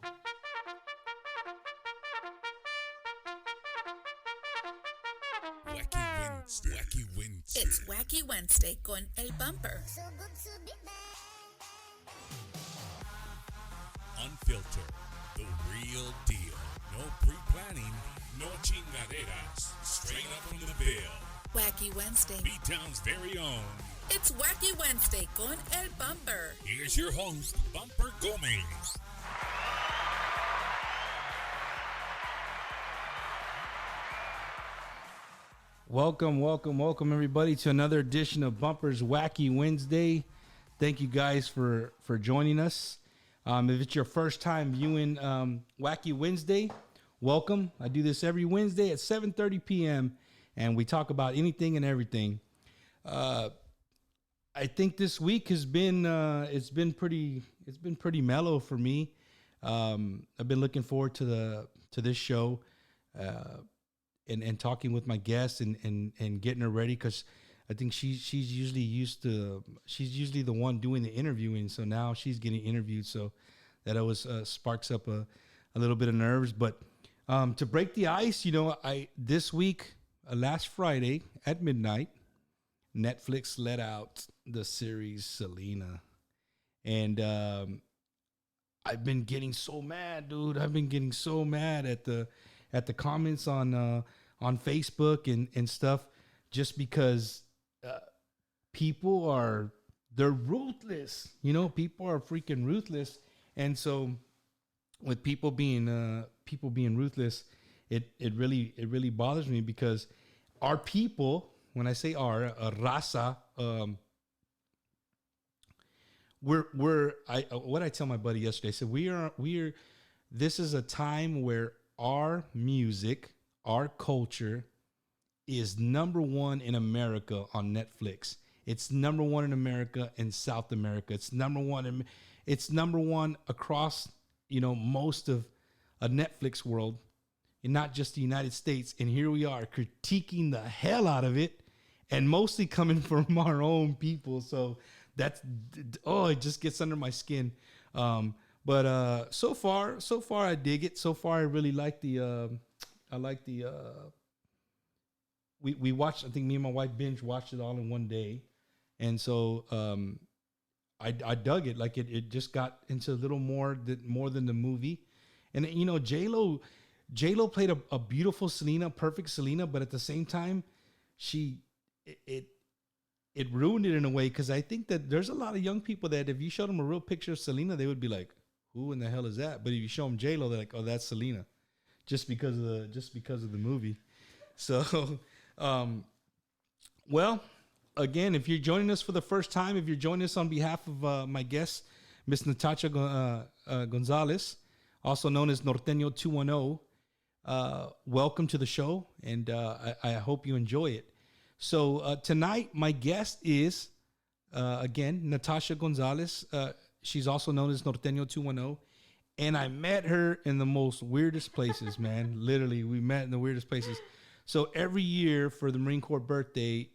Wacky Wednesday. Wacky Wednesday. It's Wacky Wednesday con El Bumper. Unfiltered. The real deal. No pre-planning. No chingaderas. Straight up from the Ville. Wacky Wednesday. B-Town's very own. It's Wacky Wednesday con El Bumper. Here's your host, Bumper Gomez. Welcome, everybody, to another edition of Bumper's Wacky Wednesday. Thank you guys for joining us. If it's your first time viewing Wacky Wednesday, welcome. I do this every Wednesday at 7:30 p.m. and we talk about anything and everything. I think this week has been it's been pretty mellow for me. I've been looking forward to this show. And talking with my guests and getting her ready, because I think she's usually the one doing the interviewing, so now she's getting interviewed, so that always sparks up a little bit of nerves. But to break the ice, this week, last Friday at midnight, Netflix let out the series Selena, and I've been getting so mad, dude. I've been getting so mad at the comments on Facebook and stuff, just because they're ruthless. People are freaking ruthless, and so with people being ruthless, it really bothers me, because our people, when I say our raza, what I tell my buddy yesterday, I said we are. This is a time where our music, our culture is number one in America on Netflix. It's number one in America and South America. It's number one across, most of a Netflix world, and not just the United States. And here we are critiquing the hell out of it, and mostly coming from our own people. So it just gets under my skin. But so far I dig it. So far I really like we watched, I think me and my wife binge watched it all in one day. And so I dug it. Like it just got into a little more than the movie. And J-Lo played a beautiful Selena, perfect Selena, but at the same time it ruined it in a way, because I think that there's a lot of young people that if you showed them a real picture of Selena, they would be like, who in the hell is that? But if you show them J-Lo, they're like, oh, that's Selena, just because of the movie. So, well, again, if you're joining us for the first time, if you're joining us on behalf of my guest, Miss Natasha Gonzales, also known as Norteno 210, welcome to the show, and I hope you enjoy it. So tonight, my guest is again Natasha Gonzales. She's also known as Norteno 210. And I met her in the most weirdest places, man. Literally, we met in the weirdest places. So every year for the Marine Corps birthday,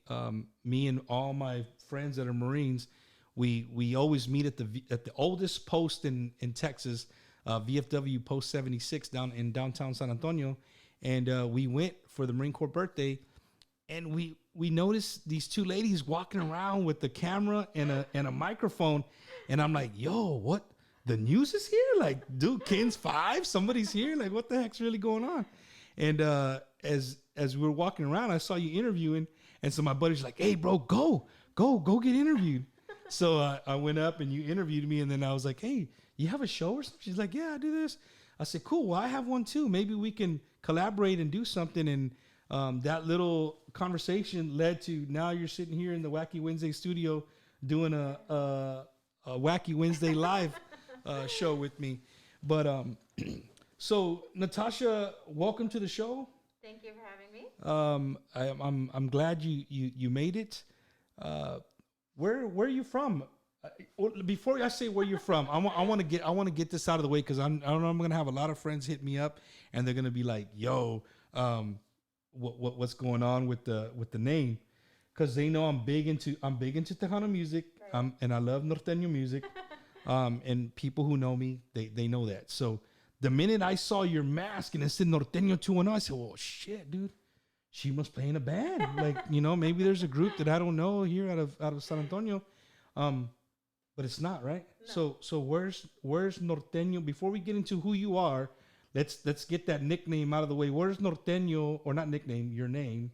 me and all my friends that are Marines, we always meet at the oldest post in Texas, VFW Post 76 down in downtown San Antonio. And we went for the Marine Corps birthday, and we noticed these two ladies walking around with the camera and a microphone. And I'm like, yo, what? The news is here? Like, dude, Ken's 5? Somebody's here? Like, what the heck's really going on? And as we were walking around, I saw you interviewing. And so my buddy's like, hey, bro, go get interviewed. So I went up and you interviewed me. And then I was like, hey, you have a show or something? She's like, yeah, I do this. I said, cool. Well, I have one too. Maybe we can collaborate and do something. And that little conversation led to now you're sitting here in the Wacky Wednesday studio doing a Wacky Wednesday live show with me. But so Natasha, welcome to the show. Thank you for having me. I'm glad you made it. Where are you from? Before I say where you're from, I want to get this out of the way, because I know I'm gonna have a lot of friends hit me up and they're gonna be like, yo, what's going on with the name? Because they know I'm big into Tejano music, Right. and I love Norteño music. And people who know me, they know that. So the minute I saw your mask and it said Norteño 210, I said, well, shit, dude. She must play in a band. Like, maybe there's a group that I don't know here out of San Antonio. But it's not, right? No. So where's Norteño? Before we get into who you are, let's get that nickname out of the way. Where's Norteño, or not nickname, your name?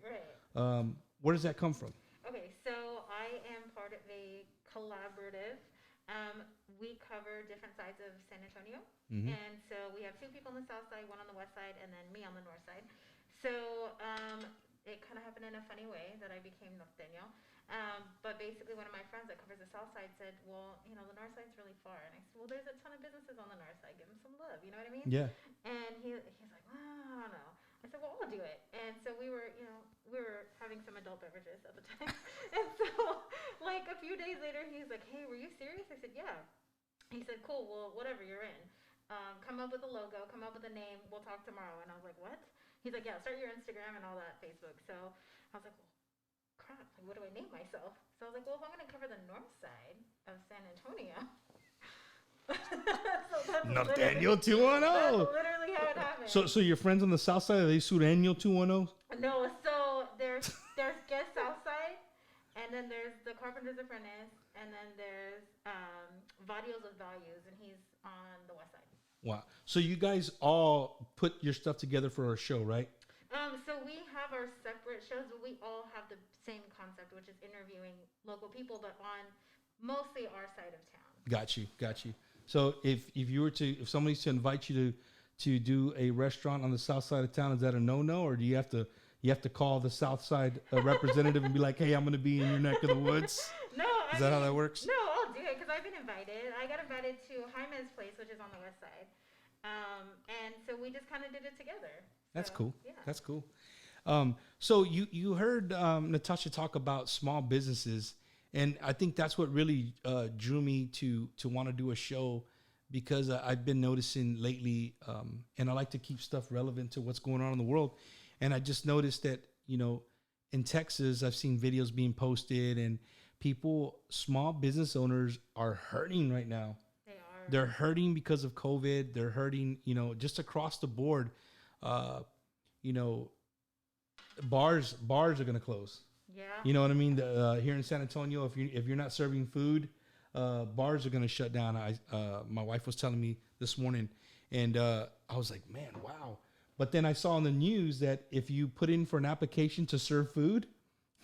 Right. Where does that come from? Okay, so I am part of a collaborative. We cover different sides of San Antonio. Mm-hmm. And so we have two people on the south side, one on the west side, and then me on the north side. So it kind of happened in a funny way that I became Norteño. But basically, one of my friends that covers the south side said, well, the north side's really far. And I said, well, there's a ton of businesses on the north side. Give them some love. You know what I mean? Yeah. And he's like, well, I don't know. I said, well, I'll do it. And so we were having some adult beverages at the time. And so, like, a few days later, he's like, hey, were you serious? I said, yeah. He said, cool, well, whatever, you're in. Come up with a logo, come up with a name, we'll talk tomorrow. And I was like, what? He's like, yeah, start your Instagram and all that, Facebook. So I was like, well, crap, like, what do I name myself? So I was like, well, if I'm going to cover the north side of San Antonio. Norteño 210. That's literally how it happened. So your friends on the south side, are they Sureño 210? No, so there's Guest Southside, and then there's the Carpenter's Apprentice, and then there's Vadios of Values, and he's on the west side. Wow. So you guys all put your stuff together for our show, right? So we have our separate shows, but we all have the same concept, which is interviewing local people, but on mostly our side of town. Got you. So if somebody's to invite you to do a restaurant on the south side of town, is that a no-no, or do you have to call the south side representative and be like, hey, I'm going to be in your neck of the woods? No. Is that how that works? No, I'll do it because I've been invited. I got invited to Jaime's place, which is on the west side. And so we just kind of did it together. That's cool. Yeah. That's cool. So you heard Natasha talk about small businesses, and I think that's what really drew me to want to do a show, because I've been noticing lately, and I like to keep stuff relevant to what's going on in the world. And I just noticed that, in Texas, I've seen videos being posted, and small business owners are hurting right now. They're hurting because of COVID. They're hurting, just across the board. Bars are going to close. Yeah. You know what I mean? Here in San Antonio, if you're not serving food, bars are going to shut down. My wife was telling me this morning, and I was like, man, wow. But then I saw on the news that if you put in for an application to serve food,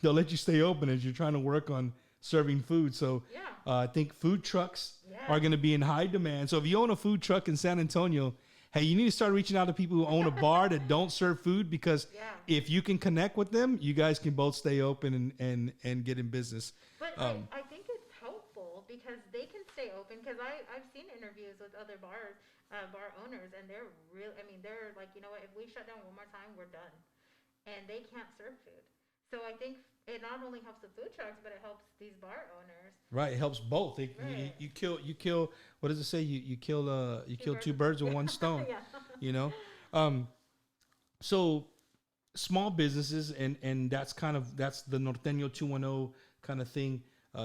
they'll let you stay open as you're trying to work on serving food. So I think food trucks are going to be in high demand. So if you own a food truck in San Antonio, hey, you need to start reaching out to people who own a bar that don't serve food, because if you can connect with them, you guys can both stay open and get in business. But I think it's helpful because they can stay open, because I've seen interviews with other bar owners, and they're like, you know what, if we shut down one more time, we're done. And they can't serve food. So I think it not only helps the food trucks, but it helps these bar owners. Right, it helps both. You kill. What does it say? You kill two birds with one stone. So small businesses, and that's the Norteño 210 kind of thing.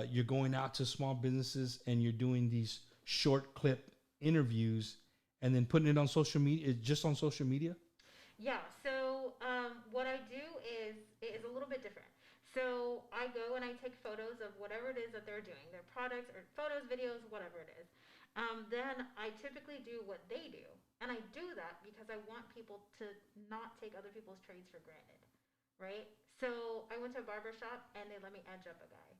You're going out to small businesses and you're doing these short clip interviews and then putting it on social media. Just on social media. Yeah. So what I do is a little bit different. So I go and I take photos of whatever it is that they're doing, their products or photos, videos, whatever it is. Then I typically do what they do. And I do that because I want people to not take other people's trades for granted, right? So I went to a barber shop and they let me edge up a guy.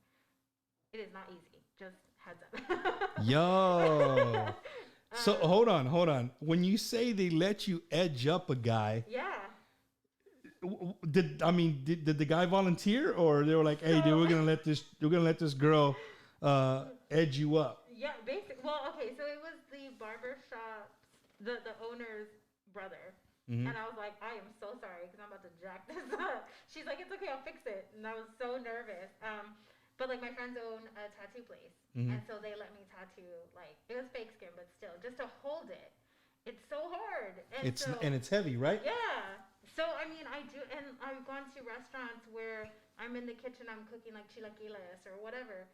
It is not easy. Just heads up. Yo. So hold on. When you say they let you edge up a guy, did the guy volunteer, or they were like, hey, dude, we're gonna let this girl edge you up? Yeah, basically. Well, okay, so it was the barber shop, the owner's brother. Mm-hmm. And I was like, I am so sorry because I'm about to jack this up. She's like, it's okay, I'll fix it. And I was so nervous. But like my friends own a tattoo place. Mm-hmm. And so they let me tattoo, like, it was fake skin, but still, just to hold it. It's so hard. And it's heavy, right? Yeah. So, I mean, I do, and I've gone to restaurants where I'm in the kitchen, I'm cooking like chilaquiles or whatever.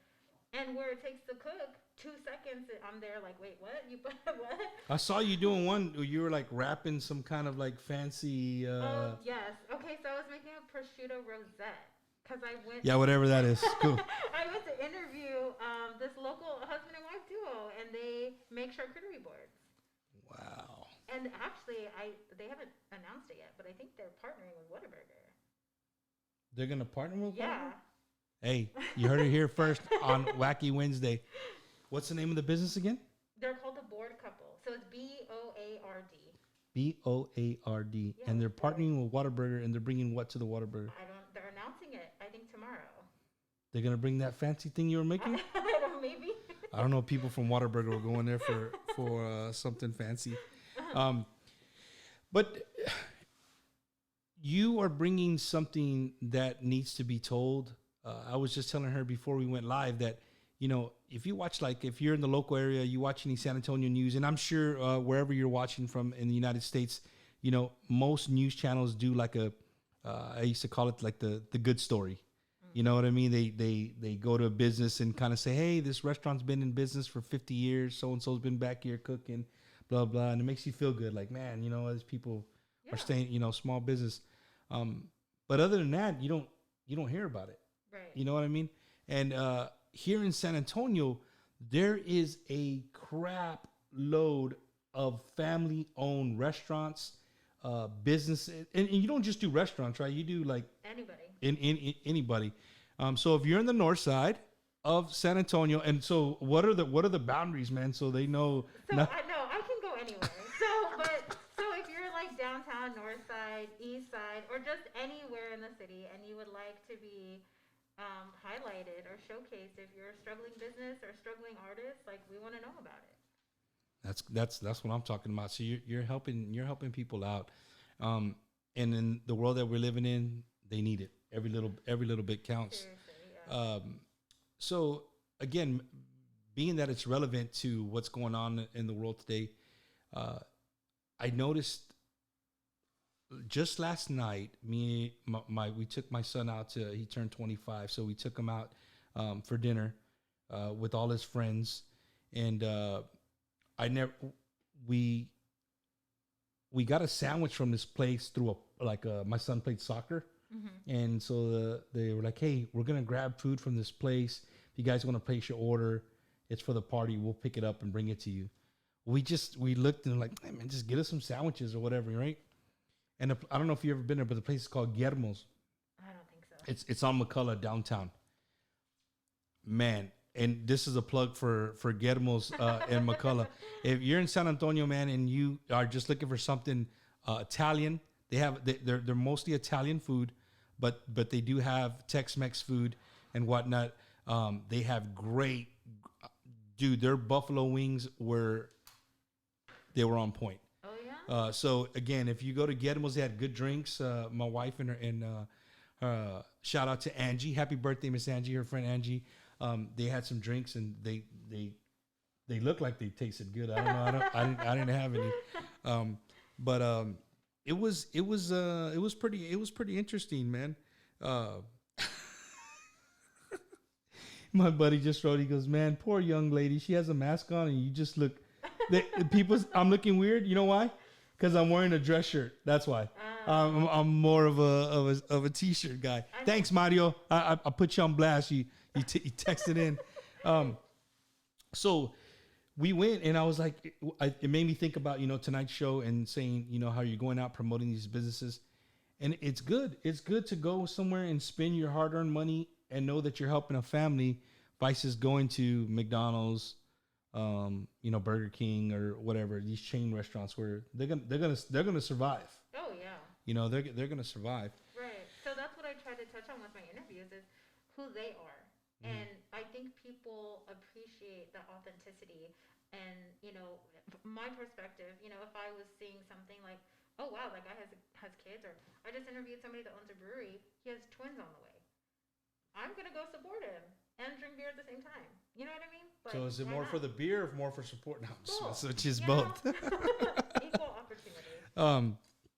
And where it takes to cook 2 seconds, I'm there like, wait, what? You put what? I saw you doing one. You were like wrapping some kind of like fancy. Oh yes. Okay, so I was making a prosciutto rosette because I went. Yeah, whatever that is. Cool. I went to interview this local husband and wife duo, and they make charcuterie boards. Wow. And actually, they haven't announced it yet, but I think they're partnering with Whataburger. They're gonna partner with. Yeah. Whataburger? Hey, you heard it here first on Wacky Wednesday. What's the name of the business again? They're called the Board Couple. So it's BOARD. BOARD. Yeah, And they're Board. partnering with Whataburger, and they're bringing what to the Whataburger? They're announcing it, I think, tomorrow. They're gonna bring that fancy thing you were making. I don't know, maybe. I don't know. People from Whataburger will go in there for something fancy. But you are bringing something that needs to be told. I was just telling her before we went live that, you know, if you watch, like, if you're in the local area, you watch any San Antonio news, and I'm sure wherever you're watching from in the United States, you know, most news channels do like I used to call it like the good story. You know what I mean? They go to a business and kind of say, hey, this restaurant's been in business for 50 years. So-and-so's been back here cooking, blah, blah. And it makes you feel good. Like, man, you know, these people are staying, you know, small business. But other than that, you don't hear about it. Right. You know what I mean? And here in San Antonio, there is a crap load of family-owned restaurants, businesses. And you don't just do restaurants, right? You do like Anybody. Anybody. So if you're in the north side of San Antonio, and so what are the boundaries, man? So they know. So I can go anywhere. So if you're like downtown, north side, east side, or just anywhere in the city, and you would like to be highlighted or showcased, if you're a struggling business or struggling artist, like, we want to know about it. That's what I'm talking about. So you're helping people out, and in the world that we're living in, they need it. Every little bit counts. Seriously, yeah. So again, being that it's relevant to what's going on in the world today, I noticed just last night, we took my son out he turned 25, so we took him out for dinner with all his friends, and we got a sandwich from this place through my son played soccer. Mm-hmm. And so they were like, hey, we're going to grab food from this place. If you guys want to place your order, it's for the party. We'll pick it up and bring it to you. We looked and like, hey, man, just get us some sandwiches or whatever, right? And I don't know if you've ever been there, but the place is called Guillermo's. I don't think so. It's on McCullough downtown. Man, and this is a plug for Guillermo's in McCullough. If you're in San Antonio, man, and you are just looking for something Italian, they're mostly Italian food, but they do have Tex-Mex food and whatnot. They have great, dude. Their buffalo wings were on point. Oh yeah. So again, if you go to Guillermo's, they had good drinks. My wife and shout out to Angie. Happy birthday, Miss Angie. Her friend Angie. They had some drinks and they looked like they tasted good. I don't know. I didn't have any. But it was pretty interesting, man. My buddy just wrote, he goes, man, poor young lady. She has a mask on and you just look, I'm looking weird. You know why? Because I'm wearing a dress shirt. That's why. I'm more of a t-shirt guy. Thanks, Mario. I put you on blast. You texted in. So we went, and I was like, it made me think about, tonight's show and saying, how you're going out promoting these businesses. And it's good. It's good to go somewhere and spend your hard-earned money and know that you're helping a family versus going to McDonald's, Burger King or whatever, these chain restaurants where they're gonna survive. Oh yeah. They're gonna survive. Right. So that's what I try to touch on with my interviews is who they are. And I think people appreciate the authenticity and, my perspective, if I was seeing something like, oh, wow, that guy has kids, or I just interviewed somebody that owns a brewery. He has twins on the way. I'm going to go support him and drink beer at the same time. You know what I mean? Like, so is it more for the beer or more for support? No, both. which is both. Equal opportunity.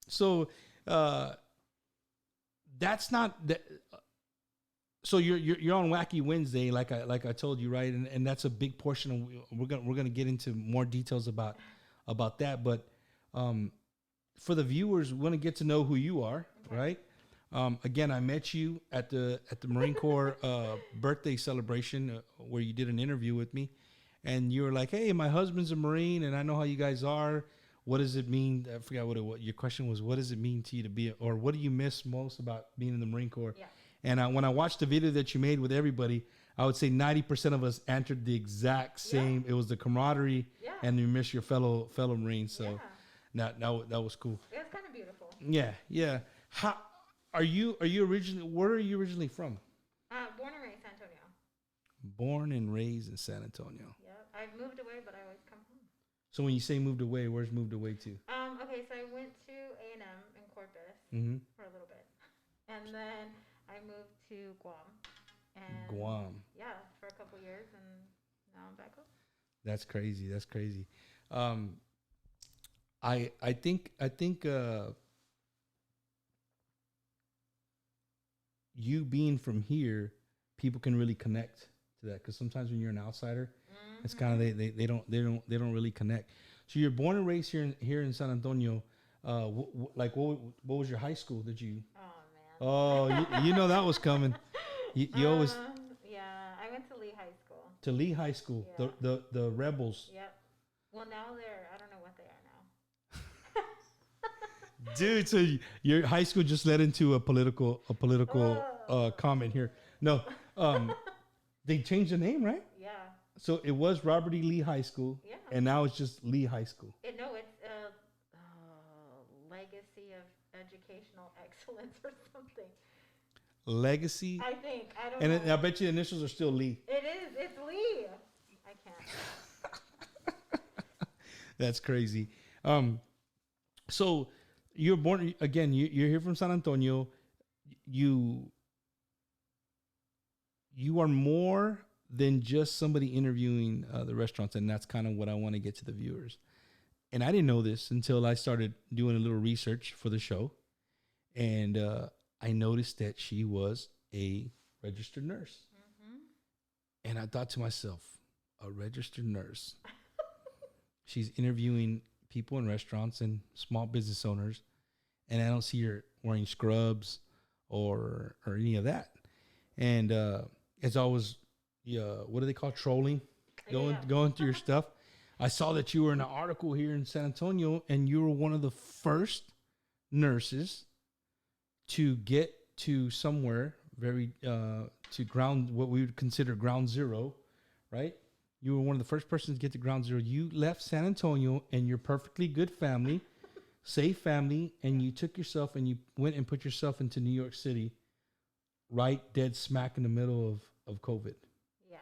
So that's not So you're on Wacky Wednesday, like I told you, right? And that's a big portion. Of, we're gonna get into more details about that. But for the viewers, we want to get to know who you are, Okay. right? Again, I met you at the Marine Corps birthday celebration where you did an interview with me, and you were like, "Hey, my husband's a Marine, and I know how you guys are. What does it mean?" I forgot what your question was. What does it mean to you to be, or what do you miss most about being in the Marine Corps? Yeah. And when I watched the video that you made with everybody, I would say 90% of us answered the exact same. It was the camaraderie, Yeah. and you miss your fellow Marines. So Yeah. that was cool. It was kind of beautiful. Yeah, yeah. How are you originally? Where are you originally from? Born and raised San Antonio. Born and raised in San Antonio. Yep. I've moved away, but I always come home. So when you say moved away, where's moved away to? Okay, so I went to A&M in Corpus Mm-hmm. for a little bit, and then I moved to Guam. And Guam. Yeah, for a couple years, and now I'm back home. That's crazy. That's crazy. I think you being from here, people can really connect to that because sometimes when you're an outsider, it's kind of they don't really connect. So you're born and raised here in San Antonio. What was your high school? Did you? Oh man. Oh, you know that was coming. You always Yeah, I went to Lee High School. to Lee High School. Yeah. The Rebels. Yep. Well, now I don't know what they are now. Dude, so your high school just led into a political comment here. No, they changed the name, right? Yeah. So it was Robert E. Lee High School, Yeah. and now it's just Lee High School. It's legacy of educational excellence or something. Legacy, I think I don't and know. I bet you the initials are still Lee. It is. It's Lee. I can't. That's crazy. So you're born again. You're here from San Antonio. You are more than just somebody interviewing the restaurants, and that's kind of what I want to get to the viewers. And I didn't know this until I started doing a little research for the show, and I noticed that she was a registered nurse. Mm-hmm. And I thought to myself, a registered nurse. She's interviewing people in restaurants and small business owners, and I don't see her wearing scrubs or any of that. And as I was, what do they call trolling? Going through your stuff. I saw that you were in an article here in San Antonio, and you were one of the first nurses to get to somewhere very to ground, what we would consider ground zero, right? You were one of the first persons to get to ground zero. You left San Antonio and your perfectly good family, safe family, and you took yourself and you went and put yourself into New York City, right dead smack in the middle of COVID. Yeah.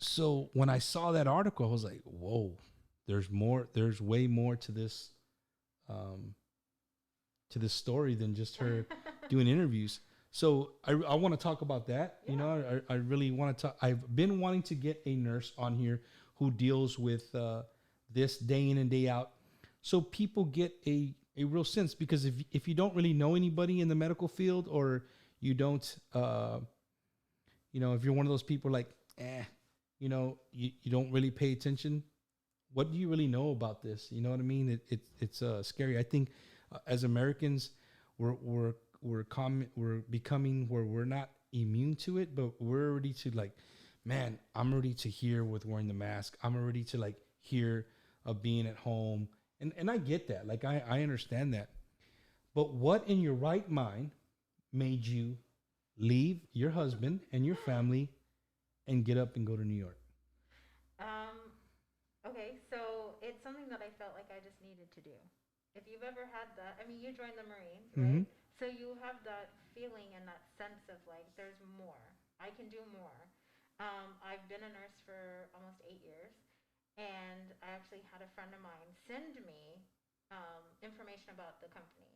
So when I saw that article, I was like, whoa, there's way more to this story than just her doing interviews. So I want to talk about that. Yeah. You know, I really want to talk. I've been wanting to get a nurse on here who deals with this day in and day out, so people get a real sense. Because if you don't really know anybody in the medical field, or you don't, if you're one of those people like, you don't really pay attention, what do you really know about this? You know what I mean? It's scary. I think as Americans, we're becoming where we're not immune to it, but we're ready to man, I'm ready to hear with wearing the mask. I'm ready to hear of being at home. And I get that. I understand that. But what in your right mind made you leave your husband and your family and get up and go to New York? Okay, so it's something that I felt like I just needed to do. If you've ever had that, I mean, you joined the Marines, right? So you have that feeling and that sense of there's more. I can do more. I've been a nurse for almost 8 years, and I actually had a friend of mine send me information about the company.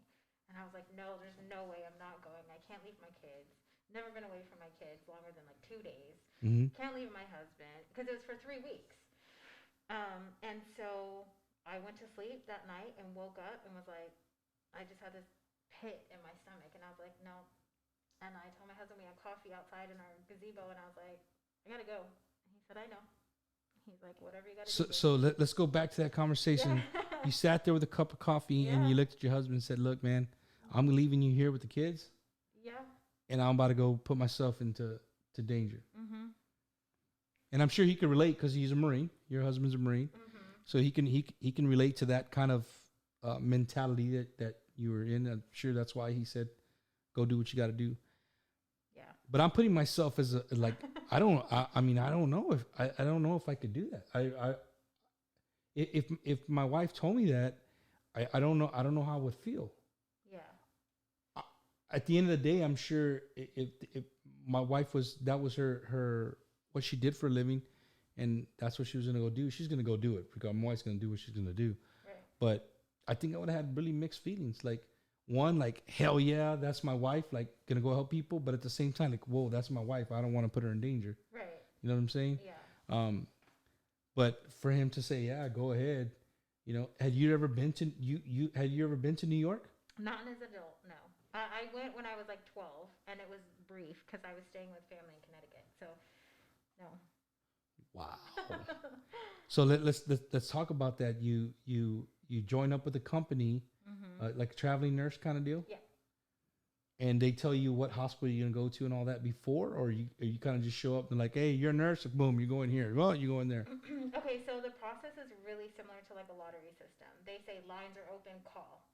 And I was like, no, there's no way I'm not going. I can't leave my kids. Never been away from my kids longer than 2 days. Can't leave my husband, because it was for 3 weeks. And so I went to sleep that night and woke up and was like, I just had this pit in my stomach. And I was like, no, And I told my husband we had coffee outside in our gazebo, and I was like, I gotta go. And he said, I know. He's like, whatever you gotta So, do. let's go back to that conversation. Yeah. You sat there with a cup of coffee and you Yeah. looked at your husband and said, "Look, man, I'm leaving you here with the kids, Yeah. and I'm about to go put myself into danger." Mm-hmm. And I'm sure he could relate because he's a Marine. Your husband's a Marine, so he can relate to that kind of mentality that you were in. I'm sure that's why he said, "Go do what you got to do." Yeah. But I'm putting myself as a like I don't know if I could do that. If my wife told me that, I don't know how I would feel. Yeah. At the end of the day, I'm sure if my wife that was her what she did for a living, and that's what she was gonna go do, she's gonna go do it because my wife's gonna do what she's gonna do. Right. But I think I would have had really mixed feelings. Like one, like hell yeah, that's my wife, like gonna go help people. But at the same time, like whoa, that's my wife. I don't want to put her in danger. Right. You know what I'm saying? Yeah. But for him to say, yeah, go ahead. Had you ever been to New York? Not as an adult, no. I went when I was like 12, and it was brief because I was staying with family in Connecticut. So, no. Wow. So let's talk about that. You join up with a company, like a traveling nurse kind of deal. Yeah. And they tell you what hospital you're gonna go to and all that before, or you kind of just show up and like, hey, you're a nurse, boom, you're going here. Well, you go in there. Okay, so the process is really similar to like a lottery system. They say lines are open, call.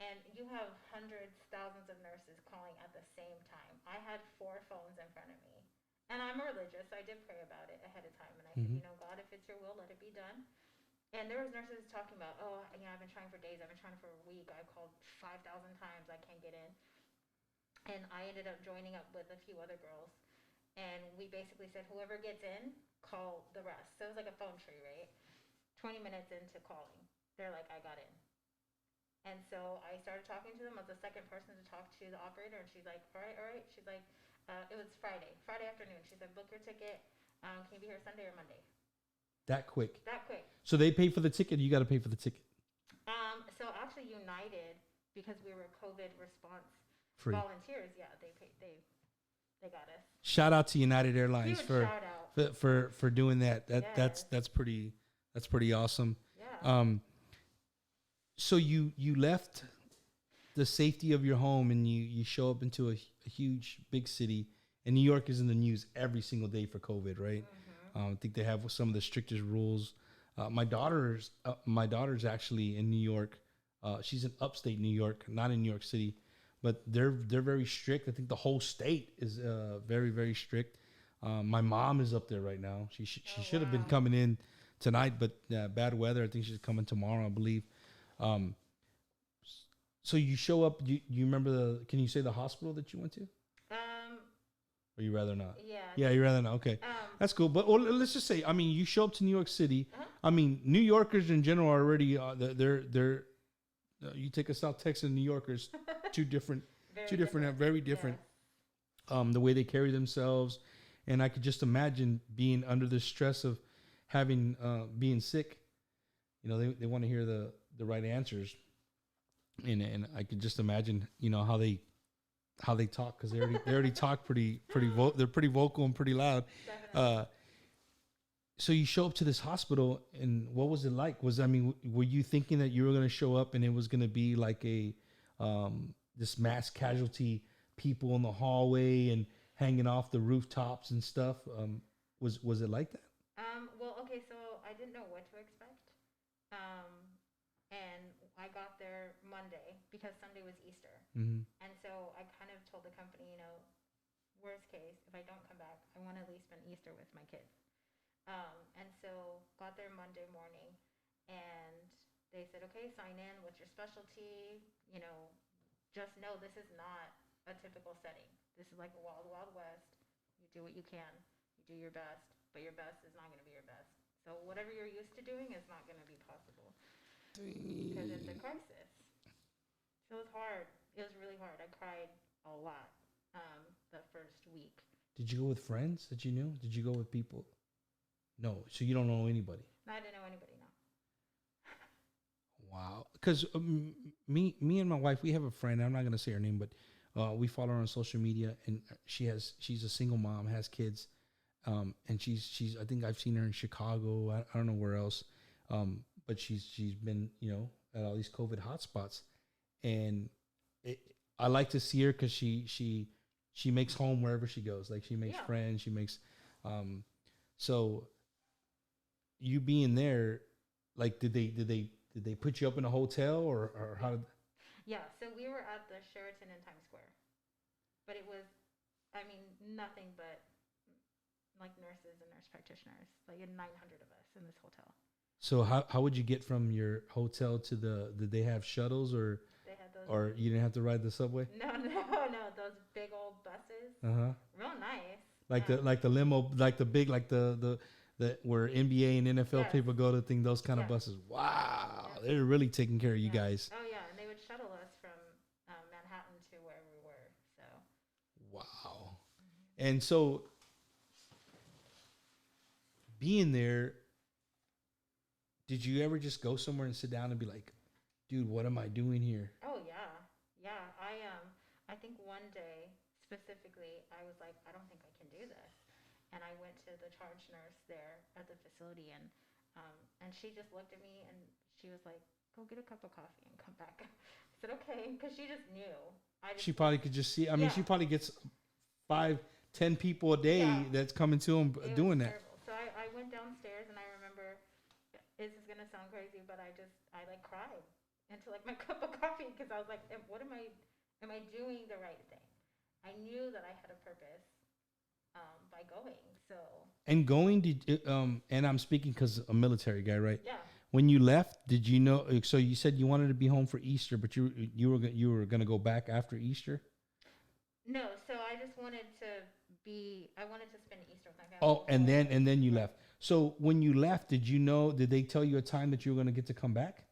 And you have hundreds, thousands of nurses calling at the same time. I had 4 phones in front of me. And I'm religious, so I did pray about it ahead of time. And I said, God, if it's your will, let it be done. And there was nurses talking about, I've been trying for days. I've been trying for a week. I've called 5,000 times. I can't get in. And I ended up joining up with a few other girls. And we basically said, whoever gets in, call the rest. So it was like a phone tree, right? 20 minutes into calling, they're like, I got in. And so I started talking to them. I was the second person to talk to the operator. And she's like, all right. She's like, it was Friday afternoon. She said, book your ticket. Can you be here Sunday or Monday? That quick. So they pay for the ticket. You got to pay for the ticket. So actually United, because we were COVID response Free. volunteers, yeah, they got us. Shout out to United Airlines Huge for doing that. Yes. That's pretty awesome. Yeah. So you left the safety of your home and you show up into a huge big city, and New York is in the news every single day for COVID, right? I think they have some of the strictest rules. My daughter's actually in New York. She's in upstate New York, not in New York City. But they're very strict. I think the whole state is very, very strict. My mom is up there right now. She should have been coming in tonight, but bad weather. I think she's coming tomorrow, I believe. So you show up. You remember can you say the hospital that you went to? Or you rather not? Yeah. Yeah, you rather not. Okay, that's cool. But let's just say, I mean, you show up to New York City. I mean, New Yorkers in general are already they're you take a South Texas and New Yorkers, very different. Yes. The way they carry themselves, and I could just imagine being under the stress of having being sick. They want to hear the right answers, and I could just imagine how they talk, because they already talk they're pretty vocal and pretty loud. Definitely. So you show up to this hospital, and what was it like? Were you thinking that you were going to show up and it was going to be like this mass casualty, people in the hallway and hanging off the rooftops and stuff? Was it like that? Well, okay, so I didn't know what to expect. And I got there Monday because Sunday was Easter. Mm-hmm. And so I kind of told the company, worst case, if I don't come back, I want to at least spend Easter with my kids. And so got there Monday morning, and they said, okay, sign in. What's your specialty? Just know this is not a typical setting. This is like a wild, wild west. You do what you can. You do your best, but your best is not going to be your best. So whatever you're used to doing is not going to be possible because it's a crisis. So it was hard. It was really hard. I cried a lot the first week. Did you go with friends that you knew? Did you go with people? No. So you don't know anybody? I didn't know anybody, no. Wow. Because me and my wife, we have a friend. I'm not going to say her name, but We follow her on social media, and she's a single mom, has kids, and she's I think I've seen her in Chicago. I don't know where else, but she's been at all these COVID hotspots, and I like to see her because she makes home wherever she goes. Like she makes friends, she makes so you being there, like did they put you up in a hotel or how did? Yeah, so we were at the Sheraton in Times Square, but it was, I mean, nothing but like nurses and nurse practitioners, like 900 of us in this hotel. So how would you get from your hotel to did they have shuttles or They had those, or you didn't have to ride the subway? no, those big old buses, real nice. Like the limo, like the big, like the where NBA and NFL people go to those kind of buses. Wow, they're really taking care of you guys. Oh yeah, and they would shuttle us from Manhattan to where we were. So. Wow, and so being there, did you ever just go somewhere and sit down and be like, dude, what am I doing here? Oh yeah. I think one day specifically I was like, I don't think I can do this. And I went to the charge nurse there at the facility, and she just looked at me and she was like, go get a cup of coffee and come back. I said, okay, because she just knew. She probably could just see. I mean, she probably gets 5-10 people a day that's coming to him doing that. Terrible. So I went downstairs, and I remember, this is gonna sound crazy, but I like cried into like my cup of coffee because I was like, what am I doing the right thing? I knew that I had a purpose by going. So. And going, and I'm speaking because I'm a military guy, right? Yeah. When you left, did you know? So you said you wanted to be home for Easter, but you were gonna go back after Easter. No, so I just wanted to I wanted to spend Easter with my family. Oh, and then you left. So when you left, did they tell you a time that you were gonna get to come back?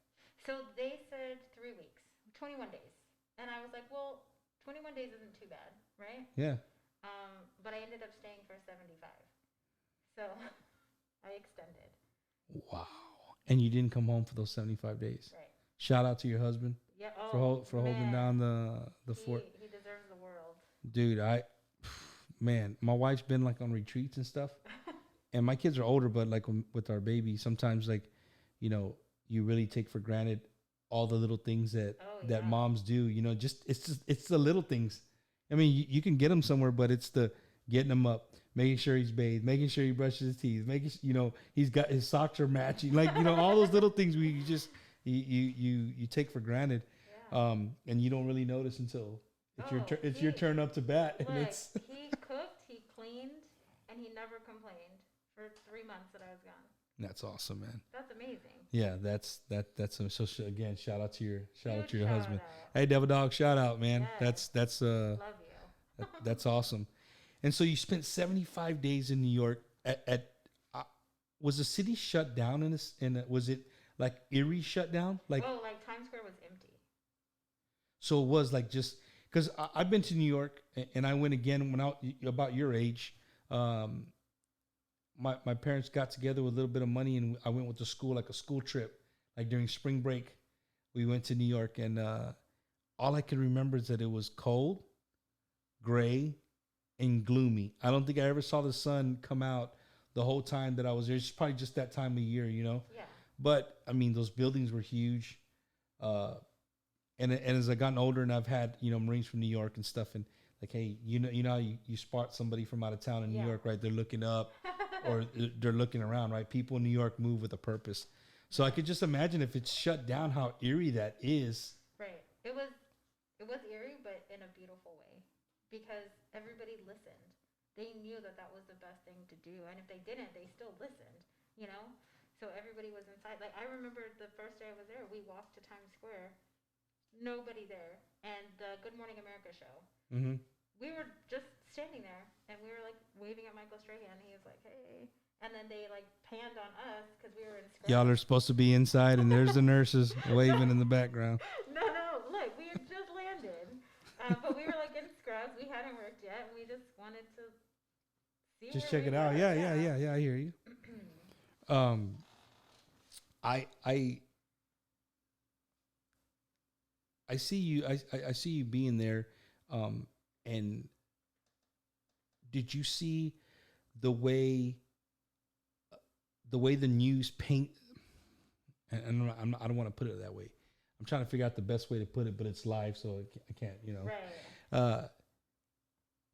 So they said 3 weeks, 21 days, and I was like, well, 21 days isn't too bad, right? Yeah. But I ended up staying for 75, so I extended. Wow. And you didn't come home for those 75 days. Right. Shout out to your husband. Yeah. For holding down the fort. He deserves the world. Dude, my wife's been like on retreats and stuff, and my kids are older, but like with our baby, sometimes like, you really take for granted all the little things that moms do. It's the little things. I mean, you can get them somewhere, but it's the getting him up, making sure he's bathed, making sure he brushes his teeth, making he's got his socks are matching, like all those little things you take for granted, and you don't really notice until it's your turn up to bat. Look, and it's he cooked, he cleaned, and he never complained for 3 months that I was gone. That's awesome, man. That's amazing. Yeah, that's so again. Shout out to your husband. Out. Hey, Devil Dog, shout out, man. Yes. That's Love you. that's awesome. And so you spent 75 days in New York. Was the city shut down in this? Was it like eerie shut down? Like Times Square was empty. So it was like just because I've been to New York and I went again when I about your age. My parents got together with a little bit of money and I went with the school, like a school trip, like during spring break. We went to New York and all I can remember is that it was cold, gray, and gloomy. I don't think I ever saw the sun come out the whole time that I was there. It's probably just that time of year, Yeah. But I mean, those buildings were huge. And as I gotten older and I've had, Marines from New York and stuff, and like, hey, how you spot somebody from out of town in New York, right? They're looking up or they're looking around, right? People in New York move with a purpose. So I could just imagine if it's shut down, how eerie that is. Right. It was eerie, but in a beautiful way, because everybody listened. They knew that was the best thing to do, and if they didn't, they still listened. So everybody was inside. Like I remember the first day I was there, we walked to Times Square, nobody there, and the Good Morning America show. Mm-hmm. We were just standing there, and we were like waving at Michael Strahan. He was like, "Hey," and then they like panned on us because we were in scrubs. Y'all are supposed to be inside, and there's the nurses waving in the background. No, look, we had just landed, but we were like in scrubs. We hadn't worked yet, and we just wanted to see. Just check it out. Yeah. I hear you. I see you. I see you being there. And did you see the way the news paint? And I don't want to put it that way. I'm trying to figure out the best way to put it, but it's live, so I can't, Right.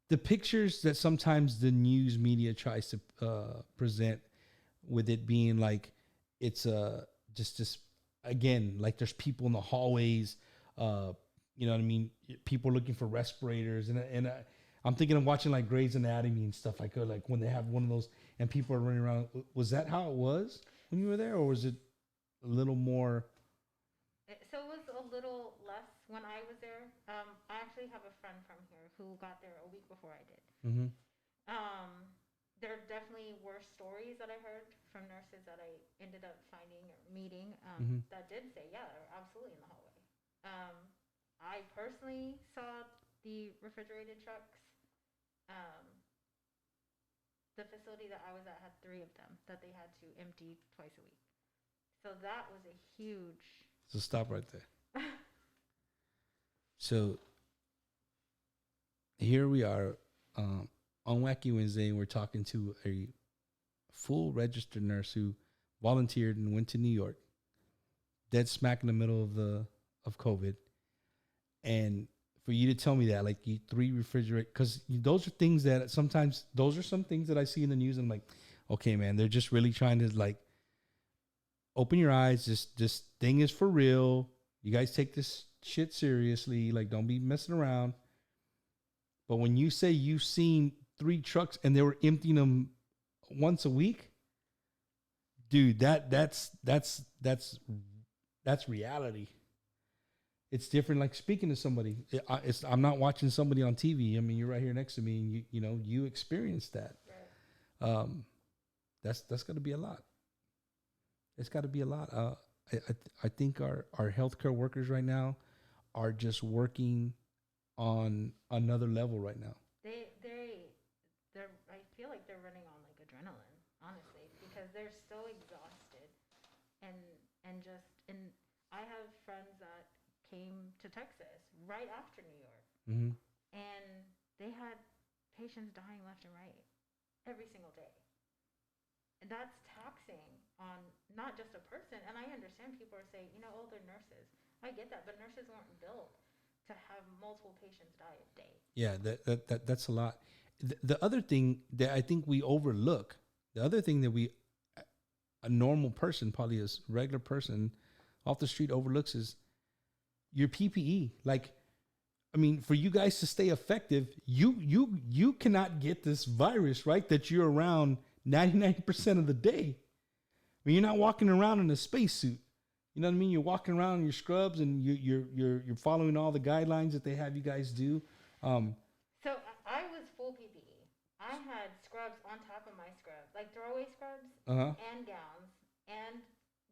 The pictures that sometimes the news media tries to present, with it being like it's just again, like there's people in the hallways, you know what I mean? People looking for respirators, and I'm thinking of watching like Grey's Anatomy and stuff like when they have one of those and people are running around. Was that how it was when you were there, or was it a little more? So it was a little less when I was there. I actually have a friend from here who got there a week before I did. Mm-hmm. There definitely were stories that I heard from nurses that I ended up finding or meeting that did say, yeah, they're absolutely in the hallway. I personally saw the refrigerated trucks. The facility that I was at had 3 of them that they had to empty twice a week. So that was a huge. So stop right there. So here we are on Wacky Wednesday, and we're talking to a full registered nurse who volunteered and went to New York, dead smack in the middle of COVID. And for you to tell me that, like, you 3 refrigerate, because those are things that sometimes, those are some things that I see in the news. And I'm like, okay, man, they're just really trying to like open your eyes. This thing is for real. You guys take this shit seriously. Like, don't be messing around. But when you say you've seen 3 trucks and they were emptying them once a week, dude, that's reality. It's different. Like speaking to somebody, I'm not watching somebody on TV. I mean, you're right here next to me, and you experienced that. Right. That's got to be a lot. It's got to be a lot. I think our healthcare workers right now are just working on another level right now. They're I feel like they're running on like adrenaline, honestly, because they're so exhausted and I have friends that came to Texas right after New York, and they had patients dying left and right every single day. And that's taxing on not just a person. And I understand people are saying, oh, they're nurses. I get that, but nurses weren't built to have multiple patients die a day. Yeah, that's a lot. The other thing that I think we overlook, a normal person, probably a regular person off the street overlooks, is your PPE. Like, I mean, for you guys to stay effective, you cannot get this virus, right? That you're around 99% of the day. I mean, you're not walking around in a spacesuit. You know what I mean? You're walking around in your scrubs, and you're following all the guidelines that they have you guys do. So I was full PPE. I had scrubs on top of my scrub, like throwaway scrubs, and gowns, and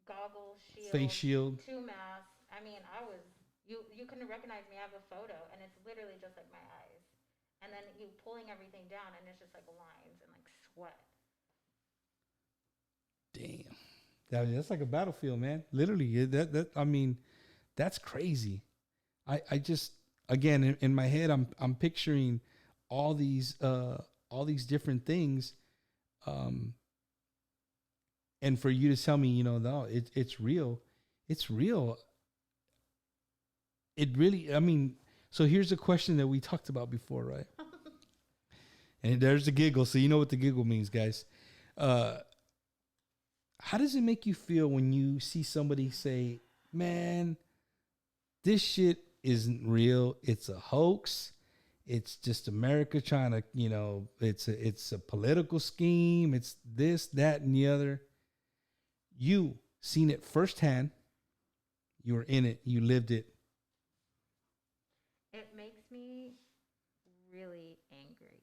goggles, shield, face shield, 2 masks. I mean, I was you couldn't recognize me. I have a photo, and it's literally just like my eyes, and then you pulling everything down, and it's just like lines and like sweat. Damn. That's like a battlefield, man. Literally, I mean, that's crazy. I just, again, in my head, I'm picturing all these different things, and for you to tell me, no, it's real. It's real. It really, I mean, so here's a question that we talked about before, right? And there's the giggle, so you know what the giggle means, guys. How does it make you feel when you see somebody say, man, this shit isn't real. It's a hoax. It's just America trying to, it's a political scheme. It's this, that, and the other. You seen it firsthand. You were in it. You lived it. It makes me really angry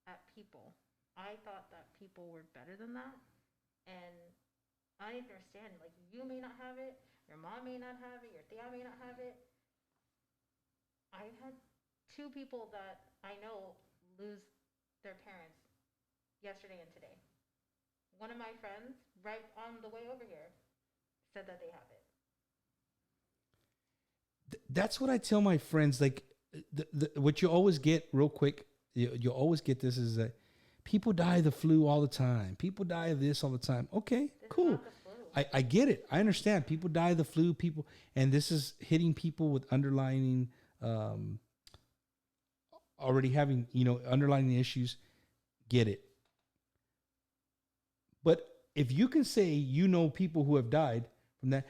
at people. I thought that people were better than that. And I understand, like, you may not have it, your mom may not have it, your tia may not have it. I've had 2 people that I know lose their parents yesterday and today. One of my friends, right on the way over here, said that they have it. That's what I tell my friends. Like, what you always get real quick, you always get this is that people die of the flu all the time. People die of this all the time. Okay, This is cool. not the flu. I get it. I understand. People die of the flu. People, and this is hitting people with underlying, already having underlying issues. Get it. But if you can say people who have died from that,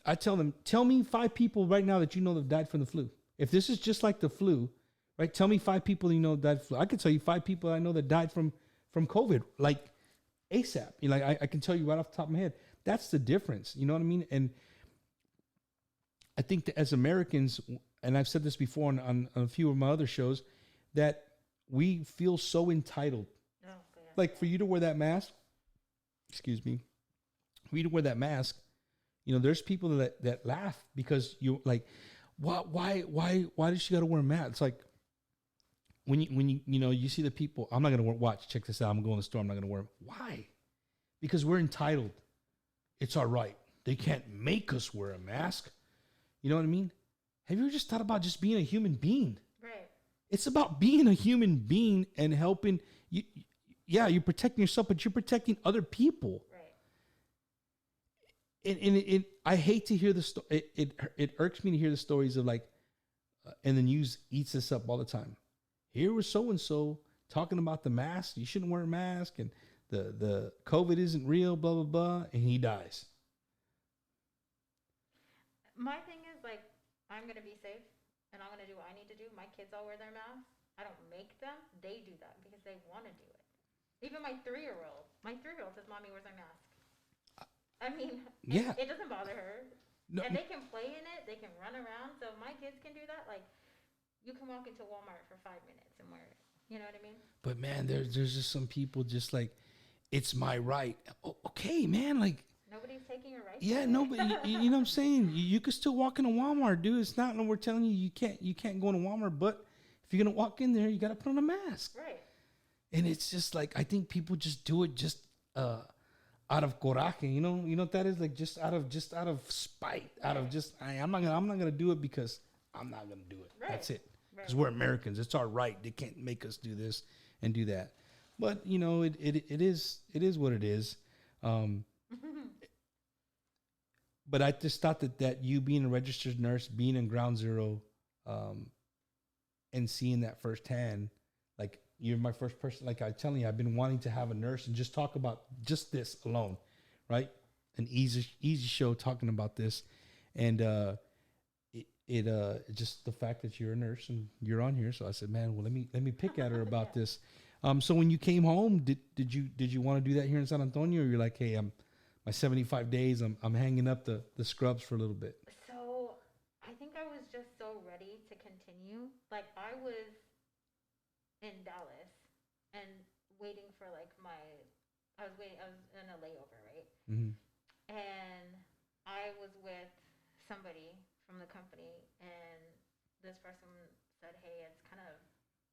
I tell them, tell me 5 people right now that that have died from the flu. If this is just like the flu, right? Tell me 5 people died from flu. I can tell you 5 people I know that died from COVID, like ASAP. I can tell you right off the top of my head. That's the difference. You know what I mean? And I think that as Americans, and I've said this before on a few of my other shows, that we feel so entitled. Oh, yeah. Like for you to wear that mask, excuse me, for you to wear that mask, there's people that laugh because you like, why does she got to wear a mask? It's like when you see the people, I'm not going to watch, check this out. I'm going to go in the store. I'm not going to wear them. Why? Because we're entitled. It's our right. They can't make us wear a mask. You know what I mean? Have you ever just thought about just being a human being? Right. It's about being a human being and helping you. Yeah, you're protecting yourself, but you're protecting other people. Right. And I hate to hear the story. It irks me to hear the stories of and the news eats this up all the time. Here was so and so talking about the mask. You shouldn't wear a mask, and the COVID isn't real. Blah blah blah, and he dies. My thing is I'm gonna be safe, and I'm gonna do what I need to do. My kids all wear their masks. I don't make them. They do that because they want to do it. Even my 3-year-old says, "Mommy, where's our mask?" I mean, yeah, it doesn't bother her, no, and they can play in it. They can run around. So if my kids can do that. You can walk into Walmart for 5 minutes and wear it. You know what I mean? But man, there's just some people just it's my right. Okay, man, nobody's taking your right. Yeah, no, but you know what I'm saying? You can still walk into Walmart, dude. It's not, we're telling you can't go into Walmart, but if you're going to walk in there, you got to put on a mask. Right. And it's just I think people just do it just out of coraje, you know what that is? Just out of spite, out of just, I'm not going to do it because I'm not going to do it. Right. That's it. Because we're Americans. It's our right. They can't make us do this and do that. But, it is what it is. But I just thought that you being a registered nurse, being in Ground Zero, and seeing that firsthand, you're my first person. I'm telling you, I've been wanting to have a nurse and just talk about just this alone, right? An easy show talking about this, and just the fact that you're a nurse and you're on here. So I said, man, well, let me pick at her about this. So when you came home, did you want to do that here in San Antonio, or you're like, hey, my 75 days, I'm hanging up the scrubs for a little bit? So I think I was just so ready to continue. I was in Dallas and waiting for I was in a layover, right? Mm-hmm. And I was with somebody from the company, and this person said, hey, it's kind of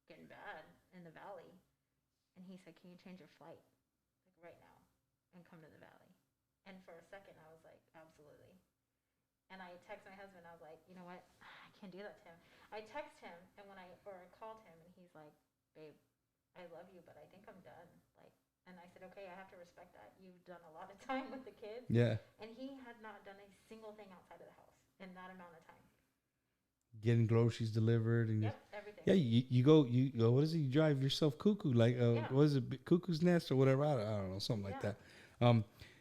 getting bad in the valley. And he said, can you change your flight right now and come to the valley? And for a second, I was like, absolutely. And I texted my husband. I was like, you know what? I can't do that to him. I texted him, and I called him, and he's like, babe, I love you, but I think I'm done. And I said, okay, I have to respect that. You've done a lot of time with the kids. Yeah. And he had not done a single thing outside of the house in that amount of time. Getting groceries delivered and everything. Yeah, you go. What is it? You drive yourself cuckoo, what is it? Cuckoo's nest or whatever. I don't know, something like that.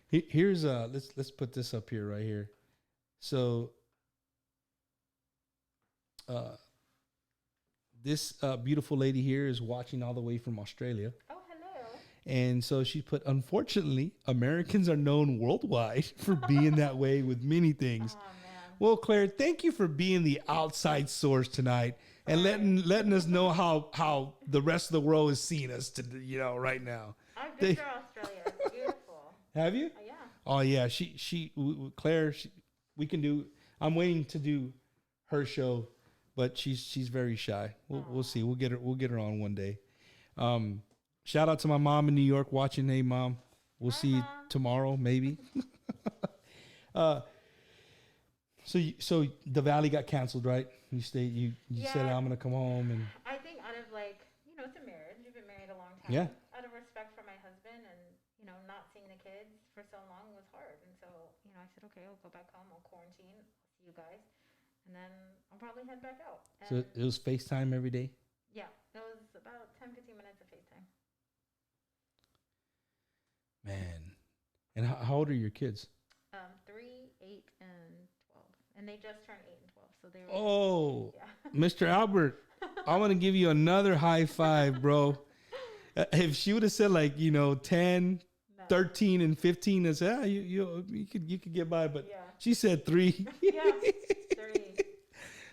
Here's let's put this up here, right here. So, this beautiful lady here is watching all the way from Australia. Oh, hello. And so she put, unfortunately, Americans are known worldwide for being that way with many things. Oh, man. Well, Claire, thank you for being the outside source tonight and letting us know how the rest of the world is seeing us right now. I've been to Australia. It's beautiful. Have you? Yeah. Oh yeah, Claire. We can do. I'm waiting to do her show, but she's very shy. We'll see. We'll get her on one day. Shout out to my mom in New York watching. Hey mom, we'll see you tomorrow maybe. So So the Valley got canceled, right? You stayed. You said Yeah. I'm gonna come home and I think out of like, it's a marriage. You've been married a long time. yeah. Out of respect for my husband and, not seeing the kids for so long was hard. And so, I said, okay, I'll go back home. I'll quarantine. I'll see you guys. And then I'll probably head back out. So And it was FaceTime every day. yeah, it was about 10, 15 minutes of FaceTime. Man, and how old are your kids? 3, 8, and 12. And they just turned 8 and 12. So they were, Oh, yeah. Mr. Albert, I'm gonna give you another high five, bro. If she would have said like 10, No. 13, and 15, and said you could get by, but Yeah. she said 3. Yeah, 3.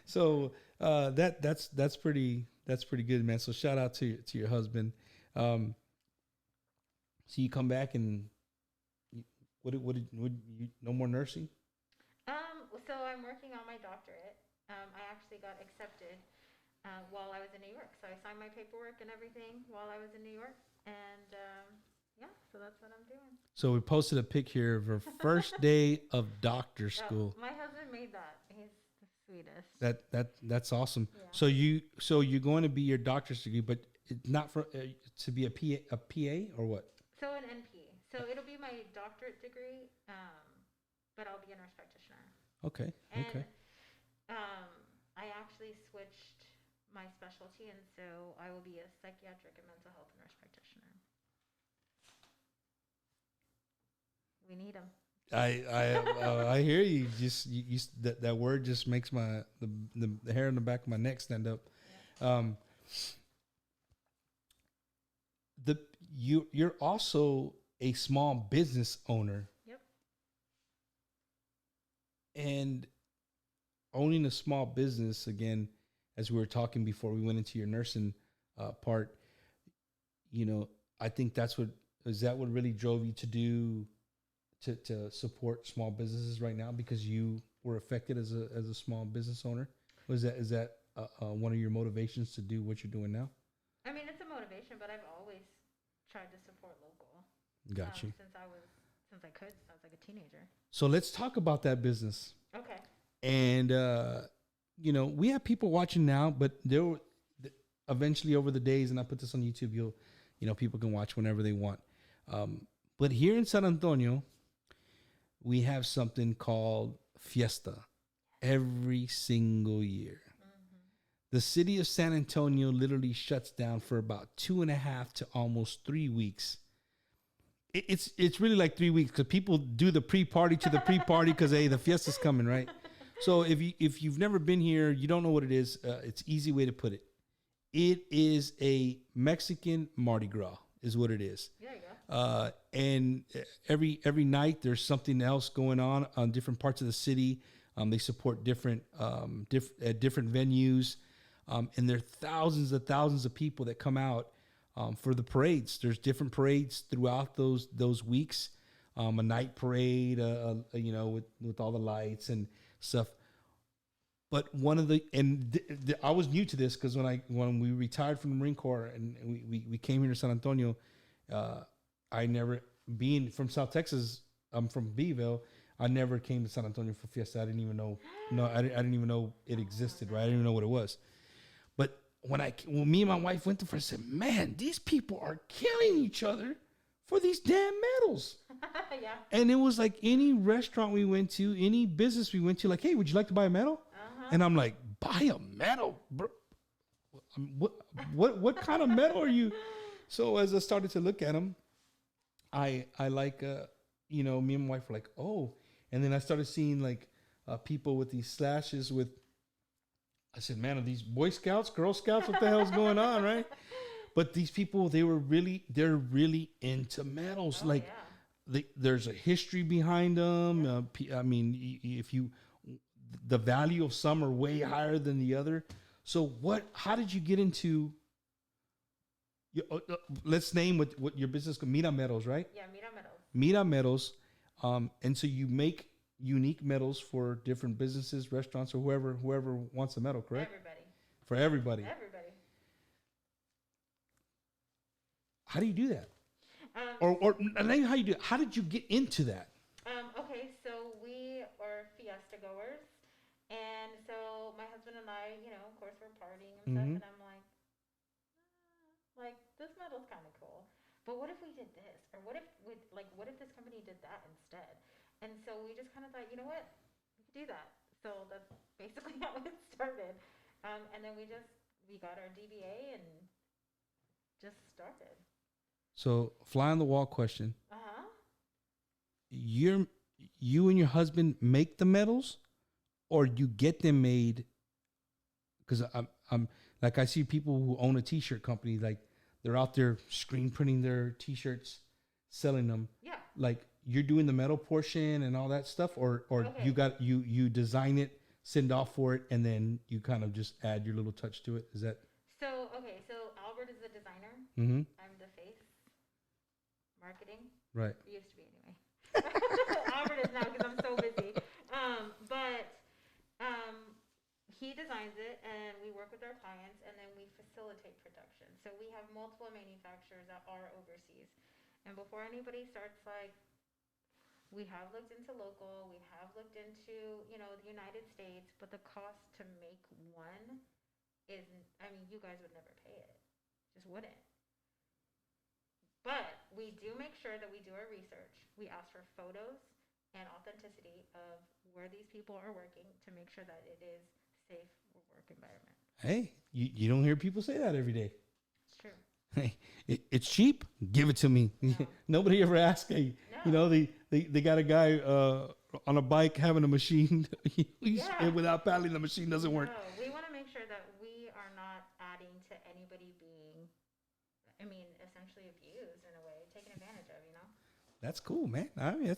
So that's pretty good, man. So shout out to your husband. So you come back and would you no more nursing? So I'm working on my doctorate. I actually got accepted while I was in New York. So I signed my paperwork and everything while I was in New York. And yeah, so that's what I'm doing. So we posted a pic here of her first day of doctor school. My husband made that. He's the sweetest. That's awesome. Yeah. So you're going to be your doctor's degree, but it's not for to be a PA or what? So an NP. So it'll be my doctorate degree, but I'll be a nurse practitioner. Okay. And, Okay. I actually switched my specialty, and so I will be a psychiatric and mental health nurse practitioner. We need them. I hear you. Just you that word just makes the hair on the back of my neck stand up. Yeah. You're also a small business owner. Yep. And owning a small business, again, as we were talking before we went into your nursing part, I think that what really drove you to do to support small businesses right now, because you were affected as a small business owner? Is that one of your motivations to do what you're doing now? I mean, it's a motivation, but I've always tried to support local. Got you. Since I was like a teenager. So let's talk about that business. Okay. And we have people watching now, but eventually over the days, and I put this on YouTube, people can watch whenever they want. But here in San Antonio, we have something called Fiesta every single year. The city of San Antonio literally shuts down for about 2.5 to almost 3 weeks. It's really like 3 weeks, because people do the pre-party to the pre-party because, hey, the fiesta's coming, right? So if you've never been here, you don't know what it is. It's an easy way to put it. It is a Mexican Mardi Gras, is what it is. There you go. And every night there's something else going on different parts of the city. They support different venues, and there are thousands of people that come out for the parades. There's different parades throughout those weeks. A night parade, with all the lights and stuff. But one of I was new to this, because when we retired from the Marine Corps and we came here to San Antonio, I never, being from South Texas, I'm from Beeville, I never came to San Antonio for Fiesta. I didn't even know. No, I didn't even know it existed. Right, I didn't even know what it was. But when me and my wife went to first, I said, "Man, these people are killing each other for these damn medals." Yeah. And it was like any restaurant we went to, any business we went to, like, "Hey, would you like to buy a medal?" And I'm like, "Buy a medal, bro? What kind of medal are you?" So as I started to look at them, I like, me and my wife were like, "Oh," and then I started seeing like people with these slashes with. I said, "Man, are these Boy Scouts, Girl Scouts? What the hell's going on, right?" But these people, they're really into medals. There's a history behind them. I mean, the value of some are way higher than the other. So how did you get into, let's name what your business, Mira Medals, right? Yeah, Mira Medals. Mira Medals. And so you make unique medals for different businesses, restaurants, or whoever wants a medal, correct? Everybody. For everybody. Everybody. How do you do that? Or not even how you do it. How did you get into that? Okay, so we are Fiesta goers. And so my husband and I, of course, we're partying and stuff, Mm-hmm. and I'm like, this metal's kind of cool. But what if we did this? Or what if this company did that instead? And so we just kind of thought, you know what? We could do that. So that's basically how it started. And then we got our DBA and just started. So, fly on the wall question: Uh huh. You're you and your husband make the medals, or you get them made? Because I'm like I see people who own a T-shirt company, like they're out there screen printing their T-shirts, selling them. Yeah. Like you're doing the metal portion and all that stuff, or Okay. you design it, send off for it, and then you kind of just add your little touch to it. Is that? So Albert is the designer. Mm-hmm. I'm the face. Marketing. Right. Used to be anyway. Albert is now because I'm so busy. But he designs it, and we work with our clients, and then we facilitate production. So we have multiple manufacturers that are overseas. And before anybody starts, like, we have looked into local, we have looked into, the United States, but the cost to make one is, I mean, you guys would never pay it. Just wouldn't. But we do make sure that we do our research. We ask for photos and authenticity of where these people are working to make sure that it is safe work environment. Hey, you don't hear people say that every day. It's true. Hey, it's cheap. Give it to me. No. Nobody ever asks. Hey, No. they got a guy on a bike having a machine. Yeah. Without paddling, the machine doesn't work. No, we want to make sure that we are not adding to anybody being, essentially abused in a way, taken advantage of. That's cool, man. I mean,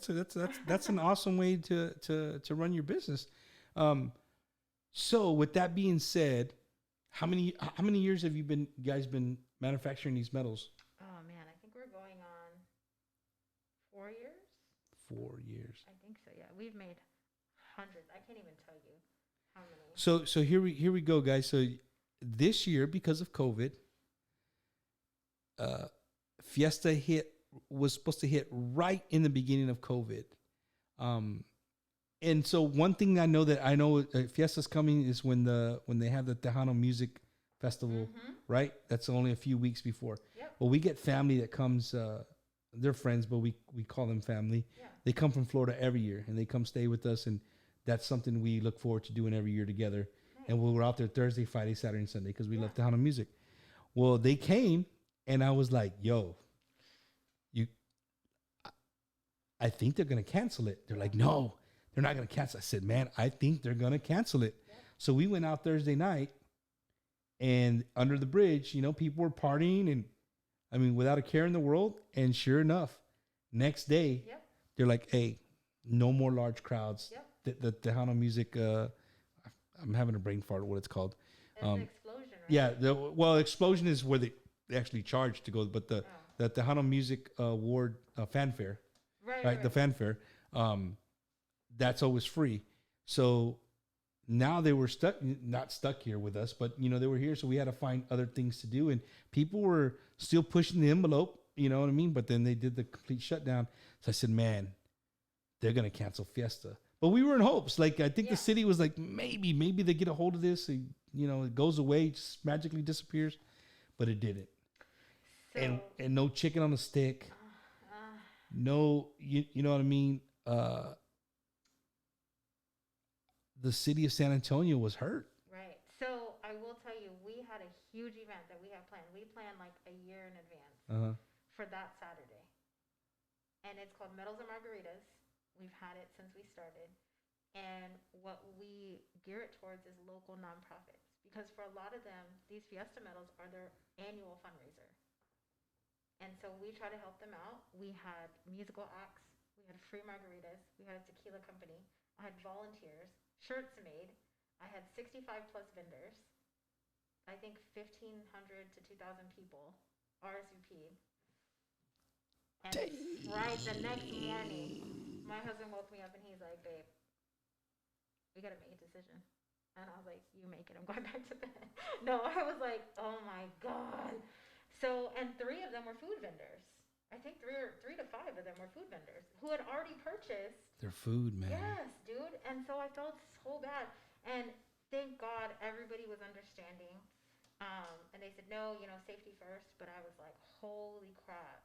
that's an awesome way to run your business. So with that being said, how many years have you guys been manufacturing these metals? Oh man, I think we're going on 4 years. 4 years. I think so. Yeah, we've made hundreds. I can't even tell you how many. So here we go, guys. So this year, because of COVID, Fiesta was supposed to hit right in the beginning of COVID. And so one thing I know Fiesta's coming is when they have the Tejano Music Festival, right? That's only a few weeks before. Yep. Well, we get family that comes. They're friends, but we call them family. Yeah. They come from Florida every year, and they come stay with us, and that's something we look forward to doing every year together. Nice. And we're out there Thursday, Friday, Saturday, and Sunday because we love Tejano music. Well, they came, and I was like, "Yo, I think they're gonna cancel it." They're like, "No, they're not gonna cancel." I said, "Man, I think they're gonna cancel it." Yeah. So we went out Thursday night, and under the bridge, people were partying, and without a care in the world. And sure enough, next day, Yep. they're like, "Hey, no more large crowds." Yep. The Tejano music. I'm having a brain fart. What it's called? It's an explosion, right? Yeah. Explosion is where they actually charge to go, but the Tejano Music Award fanfare. Right, the fanfare, that's always free. So now they were not stuck here with us, but they were here, so we had to find other things to do, and people were still pushing the envelope, you know what I mean? But then they did the complete shutdown. So I said, man, they're gonna cancel Fiesta. But we were in hopes. Like I think the city was like, maybe they get a hold of this, and, it goes away, just magically disappears, but it didn't. So, And no chicken on a stick. No, you know what I mean? The city of San Antonio was hurt. right. So I will tell you, we had a huge event that we have planned. We planned like a year in advance for that Saturday. And it's called Medals and Margaritas. We've had it since we started. And what we gear it towards is local nonprofits. Because for a lot of them, these Fiesta medals are their annual fundraiser. And so we try to help them out. We had musical acts. We had free margaritas. We had a tequila company. I had volunteers, shirts made. I had 65 plus vendors. I think 1,500 to 2,000 people RSVP'd. And right the next morning, my husband woke me up and he's like, "Babe, we got to make a decision." And I was like, "You make it. I'm going back to bed." No, I was like, "Oh my God." So, and 3 of them were food vendors. I think 3 to 5 of them were food vendors who had already purchased Their food, man. Yes, dude. And so I felt so bad. And thank God everybody was understanding. And they said, no, safety first. But I was like, holy crap.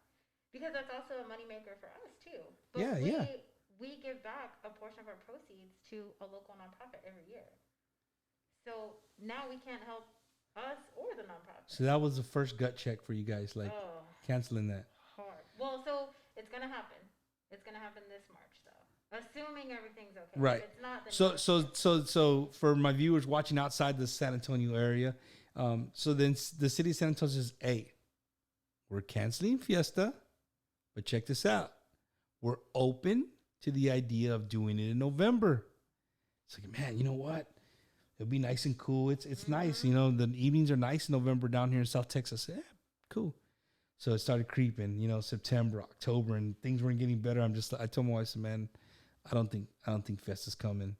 Because that's also a moneymaker for us, too. But Yeah, we, yeah. we give back a portion of our proceeds to a local nonprofit every year. So now we can't help us or the nonprofit. So that was the first gut check for you guys, like Oh, canceling that. hard. Well, so it's going to happen. It's going to happen this March, though. Assuming everything's okay. Right. If it's not, then So for my viewers watching outside the San Antonio area, so then the city of San Antonio says, hey, we're canceling Fiesta, but check this out. We're open to the idea of doing it in November. It's like, man, you know what? It'll be nice and cool. It's nice. You know, the evenings are nice in November down here in South Texas. Yeah, cool. So it started creeping, September, October, and things weren't getting better. I told my wife, I said, man, I don't think Festa's coming.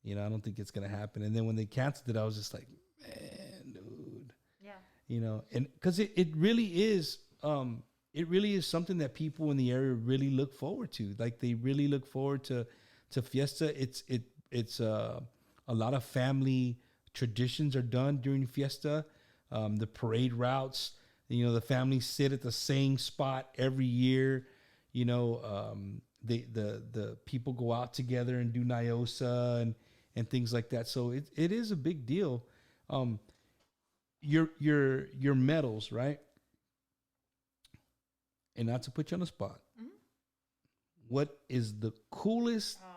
I don't think it's gonna happen. And then when they canceled it, I was just like, man, dude. yeah. And because it really is, something that people in the area really look forward to. Like they really look forward to Fiesta. It's a lot of family traditions are done during Fiesta. The parade routes, the families sit at the same spot every year. The people go out together and do Nyosa and things like that. So it is a big deal. Your medals, right? And not to put you on the spot. Mm-hmm. What is the coolest? Oh,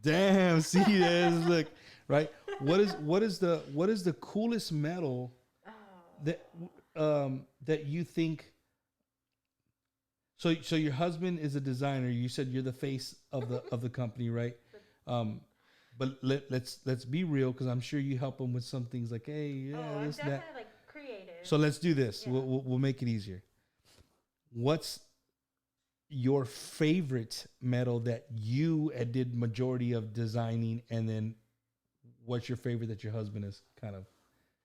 Damn, see that? Look, right? What is the coolest medal that you think? So your husband is a designer. You said you're the face of the company, right? But let's be real, because I'm sure you help him with some things like, hey, yeah, I'm this definitely that. like creative. So let's do this. Yeah. We'll make it easier. What's your favorite medal that you did majority of designing, and then what's your favorite that your husband is kind of?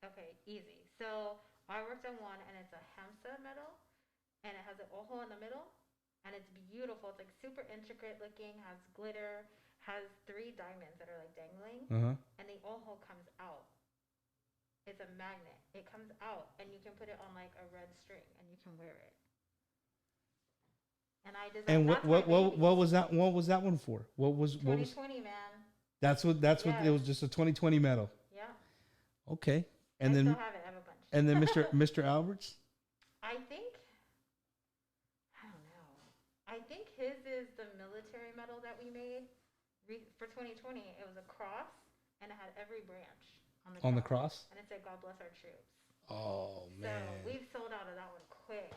Okay, easy. So I worked on one, and it's a Hamsa medal, and it has an ojo in the middle, and it's beautiful. It's like super intricate looking, has glitter, has 3 diamonds that are like dangling, and the ojo comes out. It's a magnet. It comes out, and you can put it on like a red string, and you can wear it. And I designed. And what was that? baby. What was that one for? What was 2020, man. That's what Yeah. it was, just a 2020 medal. Yeah. Okay. I And then still have it. I have a bunch. and then Mr. Alberts. I think, I don't know. I think his is the military medal that we made for 2020. It was a cross, and it had every branch On the cross? and it said "God bless our troops." Oh man. So we've sold out of that one quick.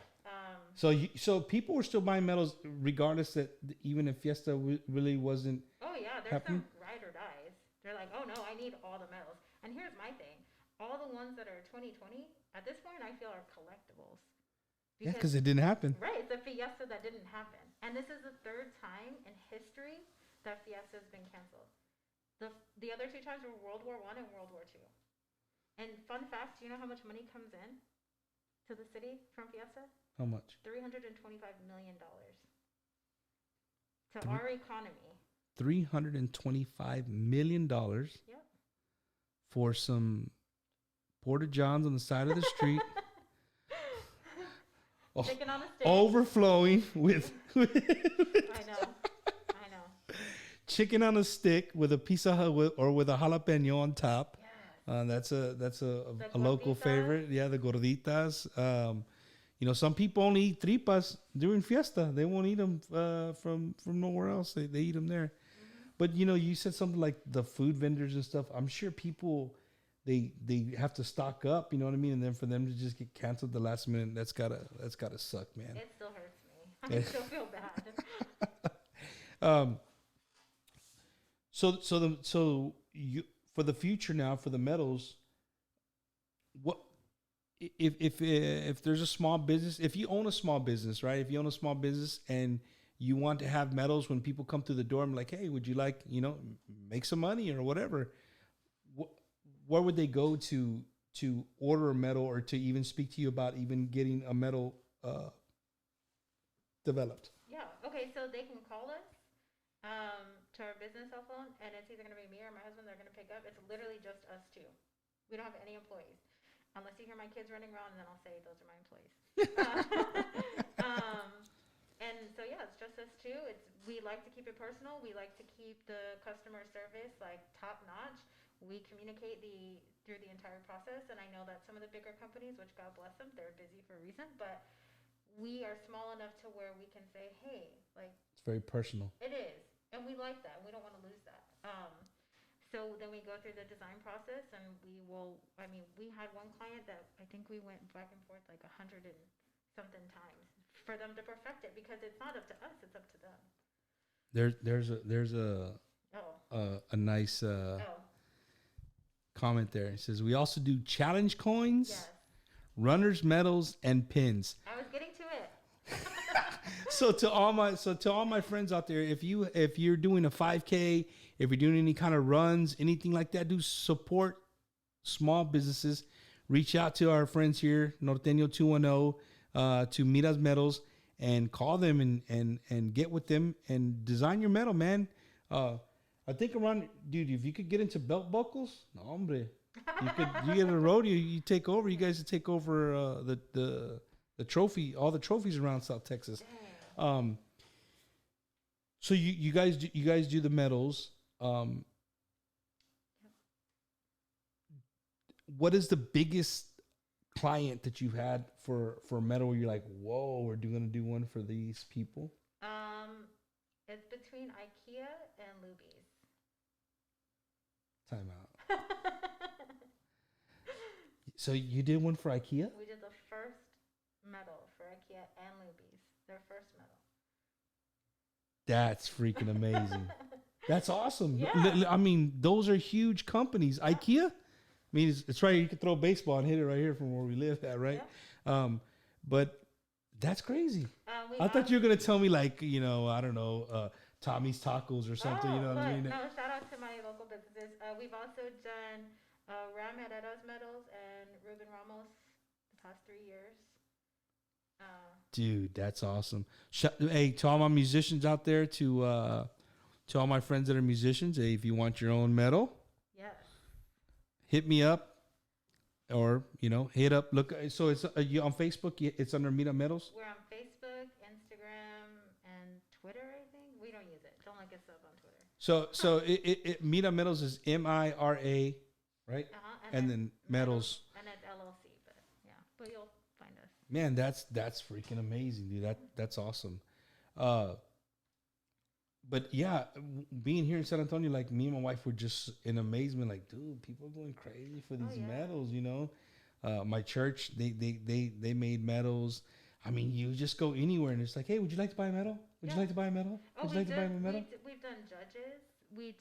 So people were still buying medals regardless that even if Fiesta really wasn't. Oh yeah, there's happening? some ride or dies. They're like, oh no, I need all the medals. And here's my thing: all the ones that are 2020 at this point, I feel are collectibles. Yeah, because it didn't happen. Right, it's a Fiesta that didn't happen, and this is the 3rd time in history that Fiesta has been canceled. The other 2 times were World War I and World War II. And fun fact, do you know how much money comes in to the city from Fiesta? How much? $325 million to our economy. $325 million Yep. for some Porta Johns on the side of the street. Chicken on a stick. Overflowing with I know. chicken on a stick with a piece of or with a jalapeno on top. Yes. That's a The local gorditas. favorite. Yeah, the gorditas. Some people only eat tripas during Fiesta. They won't eat them from nowhere else. They eat them there. Mm-hmm. But you said something like the food vendors and stuff. I'm sure people they have to stock up. You know what I mean? And then for them to just get canceled the last minute, that's gotta suck, man. It still hurts me. I still feel bad. So you, for the future now, for the medals, what if there's a small business, if you own a small business, right? If you own a small business and you want to have medals when people come through the door, I'm like, hey, would you like, make some money or whatever? Where would they go to order a medal, or to even speak to you about even getting a medal developed? Yeah. Okay. So they can call us to our business cell phone, and it's either going to be me or my husband that are going to pick up. It's literally just us two. We don't have any employees. Unless you hear my kids running around, and then I'll say those are my employees. And so, yeah, it's just us two. We like to keep it personal. We like to keep the customer service, like, top-notch. We communicate through the entire process, and I know that some of the bigger companies, which God bless them, they're busy for a reason, but we are small enough to where we can say, hey, like... It's very personal. It is, and we like that. We don't want to lose that. So then we go through the design process, and we had one client that I think we went back and forth like 100 and something times for them to perfect it, because it's not up to us, it's up to them. There's a nice comment there. It says we also do challenge coins, Yes. runners medals, and pins. I was getting to it. So to all my friends out there, if you're doing a 5K, if you're doing any kind of runs, anything like that, do support small businesses. Reach out to our friends here, Norteno 210, to Miras Metals, and call them and get with them and design your medal, man. I think around, dude, if you could get into belt buckles, no hombre, you get a rodeo, you take over. You guys take over the trophy, all the trophies around South Texas. So you guys do the medals. What is the biggest client that you've had for a medal where you're like, whoa, we're going to do one for these people? It's between IKEA and Luby's. Time out. So you did one for IKEA? We did the first medal for IKEA and Luby's. Their first medal. That's freaking amazing. That's awesome. Yeah. I mean, those are huge companies. Yeah. IKEA? I mean, it's right. You can throw a baseball and hit it right here from where we live at, right? Yeah. But that's crazy. I thought you were going to tell me, like, I don't know, Tommy's Tacos or something. You know what I mean? No, shout out to my local businesses. We've also done Ram Herrera's medals and Ruben Ramos the past 3 years. Dude, that's awesome. Hey, to all my musicians out there, to all my friends that are musicians, hey, if you want your own medal, yes, hit me up, or hit up. Look, so it's you on Facebook. It's under Mira Medals. We're on Facebook, Instagram, and Twitter. I think we don't use it. Don't look us up on Twitter. So it Mira Medals is MIRA, right? And then Medals. And it's LLC, but you'll find us. Man, that's freaking amazing, dude. That's awesome. But yeah, being here in San Antonio, like me and my wife were just in amazement. Like, dude, people are going crazy for these medals. My church, they made medals. I mean, you just go anywhere and it's like, hey, would you like to buy a medal? Would you like to buy a medal? Would you like to buy a medal? We've done judges. We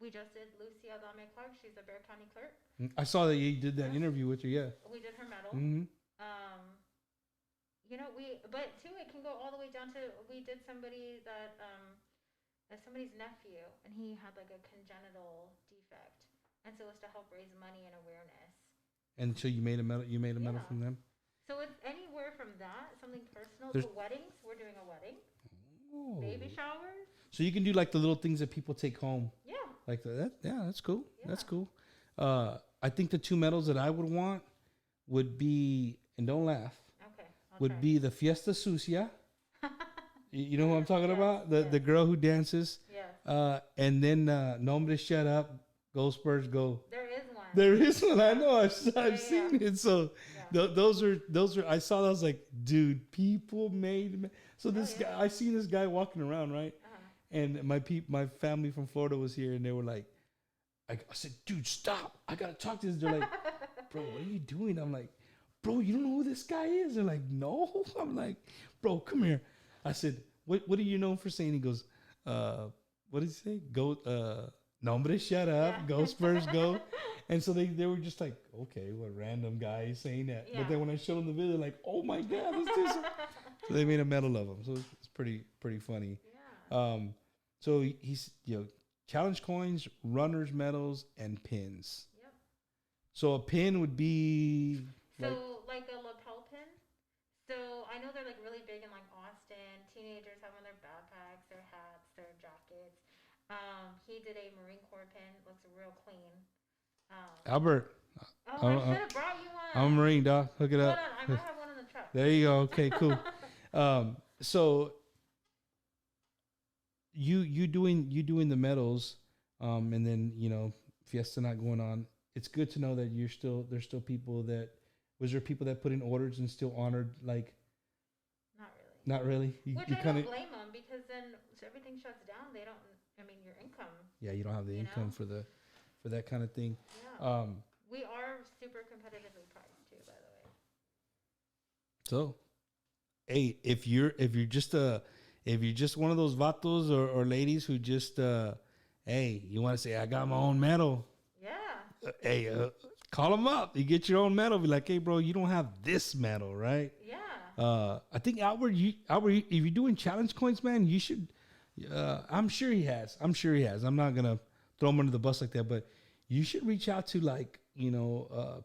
just did Lucy Adame Clark. She's a Bexar County clerk. I saw that you did that interview with her. Yeah. We did her medal. Mm-hmm. But too, it can go all the way down to, we did somebody that, somebody's nephew, and he had like a congenital defect. And so it was to help raise money and awareness. And so you made a medal, medal from them? So it's anywhere from that, something personal, to weddings. We're doing a wedding. Oh. Baby showers. So you can do like the little things that people take home. Yeah. Like that. Yeah, that's cool. Yeah. That's cool. I think the 2 medals that I would want would be, and don't laugh, would be the Fiesta Sucia. You know who I'm talking about? The girl who dances. Yes. And then Nombre Shut Up, Go Spurs Go. There is one. I know. I've seen it. So those are. I saw that. I was like, dude, people made. So this guy, I seen this guy walking around, right? And my family from Florida was here, and they were like, I said, dude, stop! I gotta talk to this. They're like, bro, what are you doing? I'm like, bro, you don't know who this guy is? They're like, no. I'm like, bro, come here. I said, what are you known for saying? He goes, what did he say? Go, Nombre, shut up. Go Spurs, go. And so they were just like, okay, what random guy is saying that. Yeah. But then when I showed them the video, they're like, oh my God, this is. So they made a medal of him. So it's pretty funny. Yeah. So he's, challenge coins, runners medals, and pins. Yep. So a pin would be like a lapel pin. So I know they're like really big in like Austin. Teenagers have on their backpacks, their hats, their jackets. He did a Marine Corps pin. Looks real clean. Albert, Oh, I should have brought you one. I'm a Marine, dog. Hook it Hold up. on, I might have one in the truck. There you go. Okay, cool. So you doing the medals, and then Fiesta not going on. It's good to know that there's still people that was there people that put in orders and still honored like. Not really. You Which I kinda, don't blame them because then everything shuts down. They don't. I mean, your income. Yeah, you don't have the income for that kind of thing. Yeah. We are super competitively priced too, by the way. So, hey, if you're just one of those vatos or ladies who just hey, you want to say I got my own medal? Yeah. Hey, call them up. You get your own medal. Be like, hey, bro, you don't have this medal, right? Yeah. I think Albert, if you're doing challenge coins, man, you should. I'm sure he has. I'm not gonna throw him under the bus like that, but you should reach out to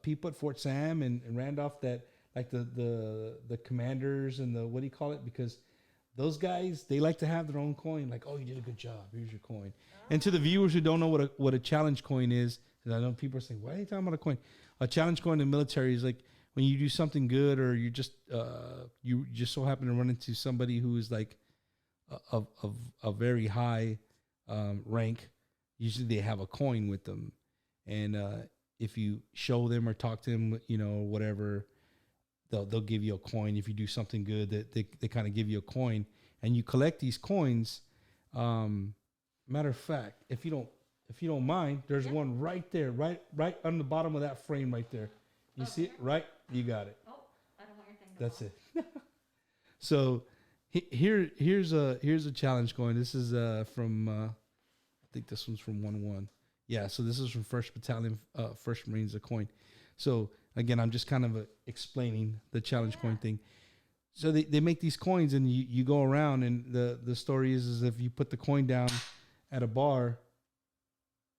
people at Fort Sam and Randolph that like the commanders and the what do you call it? Because those guys they like to have their own coin. Like, oh, you did a good job. Here's your coin. Oh. And to the viewers who don't know what a challenge coin is, because I know people are saying, why are you talking about a coin? A challenge coin in the military is like when you do something good or you just so happen to run into somebody who is like of a very high rank. Usually they have a coin with them, and if you show them or talk to them, or whatever, they'll give you a coin. If you do something good, that they kind of give you a coin, and you collect these coins. Matter of fact, if you don't mind, there's one right there, right on the bottom of that frame right there. You see it, right? You got it. Oh, I don't want your thing. That's it. So here's a challenge coin. This is from I think this one's from 1-1. Yeah, so this is from 1st Battalion, 1st Marines, a coin. So again, I'm just kind of explaining the challenge coin thing. So they make these coins and you go around and the story is if you put the coin down at a bar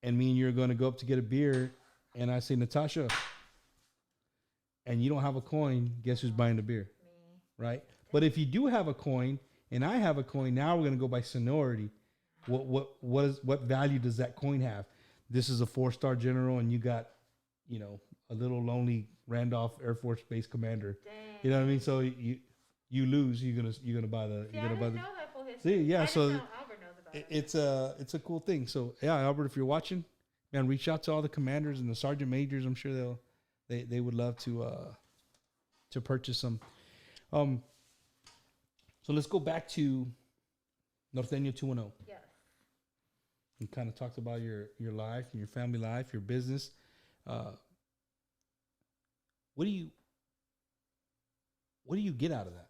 and me and you're going to go up to get a beer and I say, Natasha, and you don't have a coin, guess who's buying the beer? Me. Right? But if you do have a coin and I have a coin, now we're going to go by seniority. What value does that coin have? This is a 4-star general and you got, a little lonely Randolph Air Force Base commander. Dang. You know what I mean? So you lose, you're gonna buy the. See, I didn't know that full history. See, yeah. I So know Albert knows about it. it's a cool thing. So yeah, Albert, if you're watching, man, reach out to all the commanders and the sergeant majors. I'm sure they would love to purchase some. So let's go back to Norteno 210. Yes. You kind of talked about your life, your family life, your business. What do you get out of that?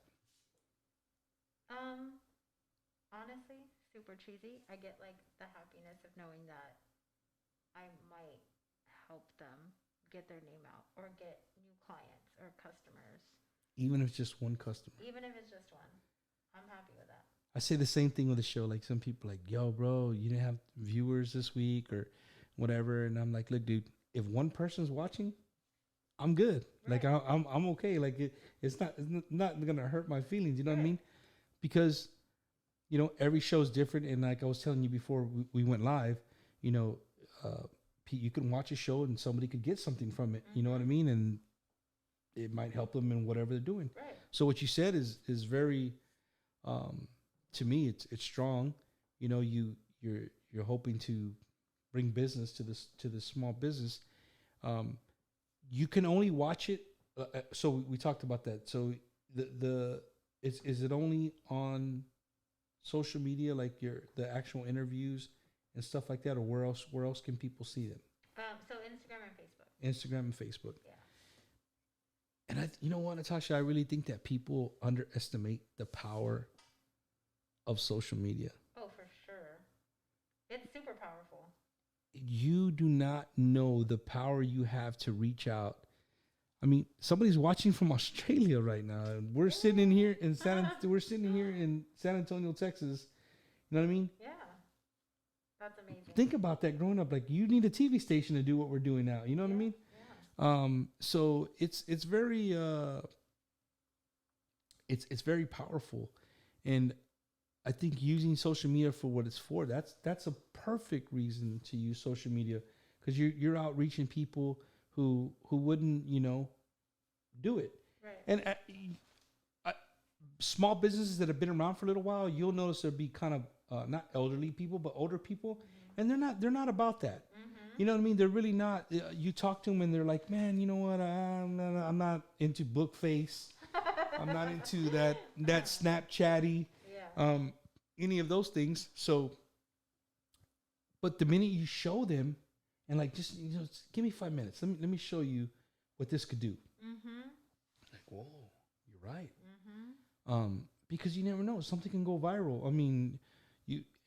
Honestly, super cheesy. I get like the happiness of knowing that I might help them get their name out or get new clients or customers. Even if it's just one customer. Even if it's just one. I'm happy with that. I say the same thing with the show. Like some people like, yo, bro, you didn't have viewers this week or whatever. And I'm like, look, dude, if one person's watching, I'm good. Right. Like I'm okay. Like it's not gonna hurt my feelings. You know what I mean? Because every show's different. And like I was telling you before we went live, you can watch a show and somebody could get something from it. Mm-hmm. You know what I mean? And it might help them in whatever they're doing. Right. So what you said is very, to me, it's strong. You're hoping to bring business to this small business. You can only watch it. So we talked about that. So is it only on social media, like the actual interviews and stuff like that, or where else can people see them? So Instagram and Facebook. Instagram and Facebook. Yeah. And you know what, Natasha, I really think that people underestimate the power of social media. Oh, for sure. It's super powerful. You do not know the power you have to reach out. I mean, somebody's watching from Australia right now, and we're sitting in here in San Antonio, Texas. You know what I mean? Yeah, that's amazing. Think about that growing up. Like, you need a TV station to do what we're doing now. You know what I mean? Yeah. So it's very it's very powerful, and I think using social media for what it's for, that's a perfect reason to use social media, because you're out reaching people who wouldn't, do it. Right. And small businesses that have been around for a little while, you'll notice there'll be kind of not elderly people, but older people, and they're not about that. You know what I mean? They're really not. You talk to them and they're like, man, you know what? I'm not into book face. I'm not into that Snapchatty, any of those things. So, but the minute you show them, and like, just give me 5 minutes. Let me show you what this could do. Like, whoa, you're right. Because you never know, something can go viral. I mean,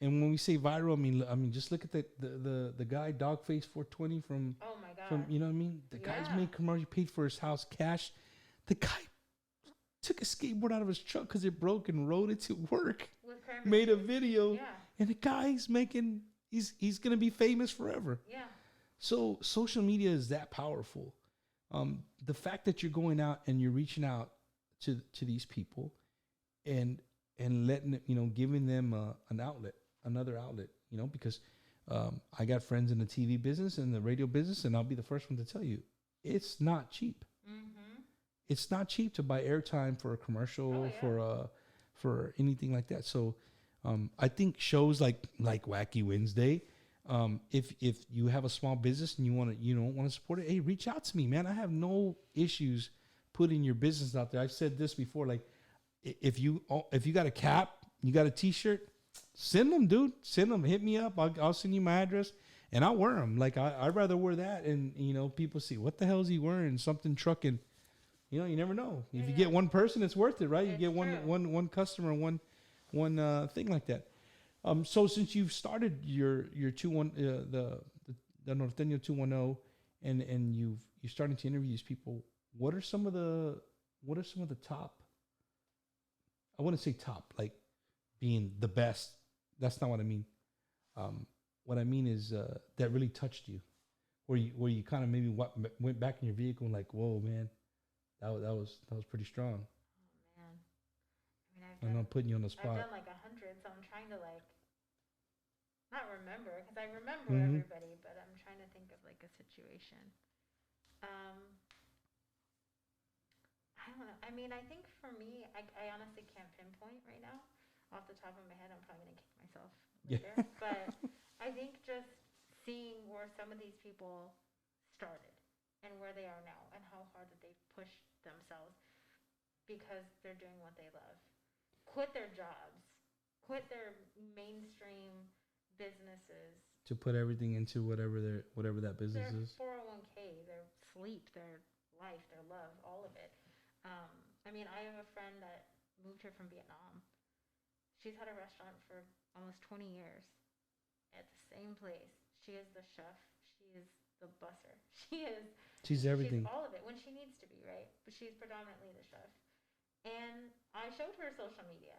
and when we say viral, I mean, just look at the guy Dogface 420 from. Oh my God. From, you know what I mean? The guy's made commercial, paid for his house cash. The guy took a skateboard out of his truck because it broke and rode it to work. Made a video, and the guy's making. He's gonna be famous forever. Yeah. So social media is that powerful. The fact that you're going out and you're reaching out to these people, and letting giving them another outlet, because I got friends in the TV business and the radio business, and I'll be the first one to tell you, it's not cheap. It's not cheap to buy airtime for a commercial, for anything like that. So I think shows like Wacky Wednesday, if you have a small business and you want to support it, hey, reach out to me, man. I have no issues putting your business out there. I've said this before, like, if you got a cap, you got a T-shirt, send them, dude. Send them. Hit me up. I'll send you my address, and I'll wear them. Like, I'd rather wear that, and people see, what the hell is he wearing? Something trucking. You never know. If you get one person, it's worth it, right? You get one customer, one thing like that. So since you've started your 2-1 the Norteno 210, and you're starting to interview these people, what are some of the top? I wouldn't say top, like being the best. That's not what I mean. What I mean is that really touched you, where you kind of maybe went back in your vehicle and like, whoa, man, that was pretty strong. Oh man, I mean, I'm not putting you on the spot. I've done like 100, so I'm trying to like not remember, because I remember everybody, but I'm trying to think of like a situation. I don't know. I mean, I think for me, I honestly can't pinpoint right now. Off the top of my head, I'm probably going to kick myself later. Yeah. But I think just seeing where some of these people started and where they are now and how hard that they've pushed themselves because they're doing what they love. Quit their jobs. Quit their mainstream businesses. To put everything into whatever that business is. Their 401k, their sleep, their life, their love, all of it. I mean, I have a friend that moved here from Vietnam. She's had a restaurant for almost 20 years at the same place. She is the chef. She is the busser. She's everything. She's all of it when she needs to be, right? But she's predominantly the chef. And I showed her social media.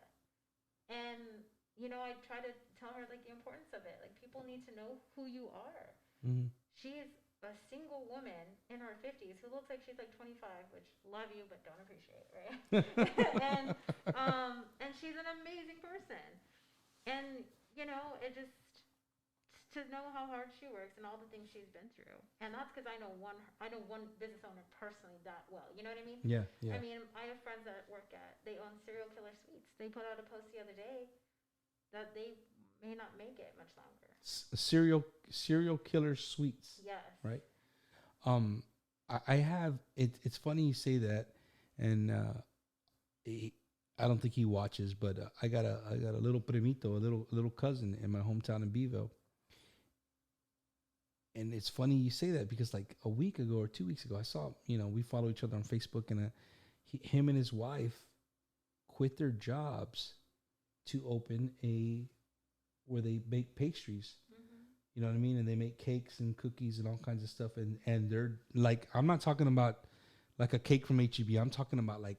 And, I try to tell her, like, the importance of it. Like, people need to know who you are. She is a single woman in her 50s who looks like she's like 25, which love you but don't appreciate, right? and she's an amazing person, and it just to know how hard she works and all the things she's been through, and that's because I know one business owner personally that well. You know what I mean? Yeah. I mean, I have friends that they own Serial Killer Sweets. They put out a post the other day that they may not make it much longer. Serial Killer Sweets. Yes. Right. I have it. It's funny you say that, and I don't think he watches, but I got a little primito, a little cousin in my hometown in Beeville. And it's funny you say that because like a week ago or 2 weeks ago, I saw we follow each other on Facebook, and him and his wife quit their jobs to open where they bake pastries. You know what I mean? And they make cakes and cookies and all kinds of stuff. And they're like, I'm not talking about like a cake from H-E-B. I'm talking about like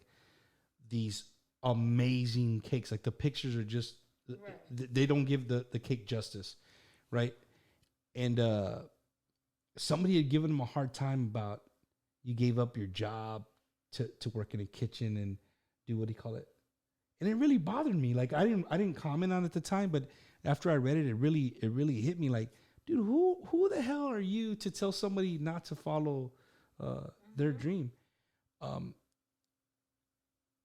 these amazing cakes. Like the pictures are just, they don't give the cake justice. Right. And somebody had given him a hard time about you gave up your job to work in a kitchen and do what do you call it? and it really bothered me. Like I didn't comment on it at the time, but after I read it, it really hit me. Like, dude, who the hell are you to tell somebody not to follow their dream?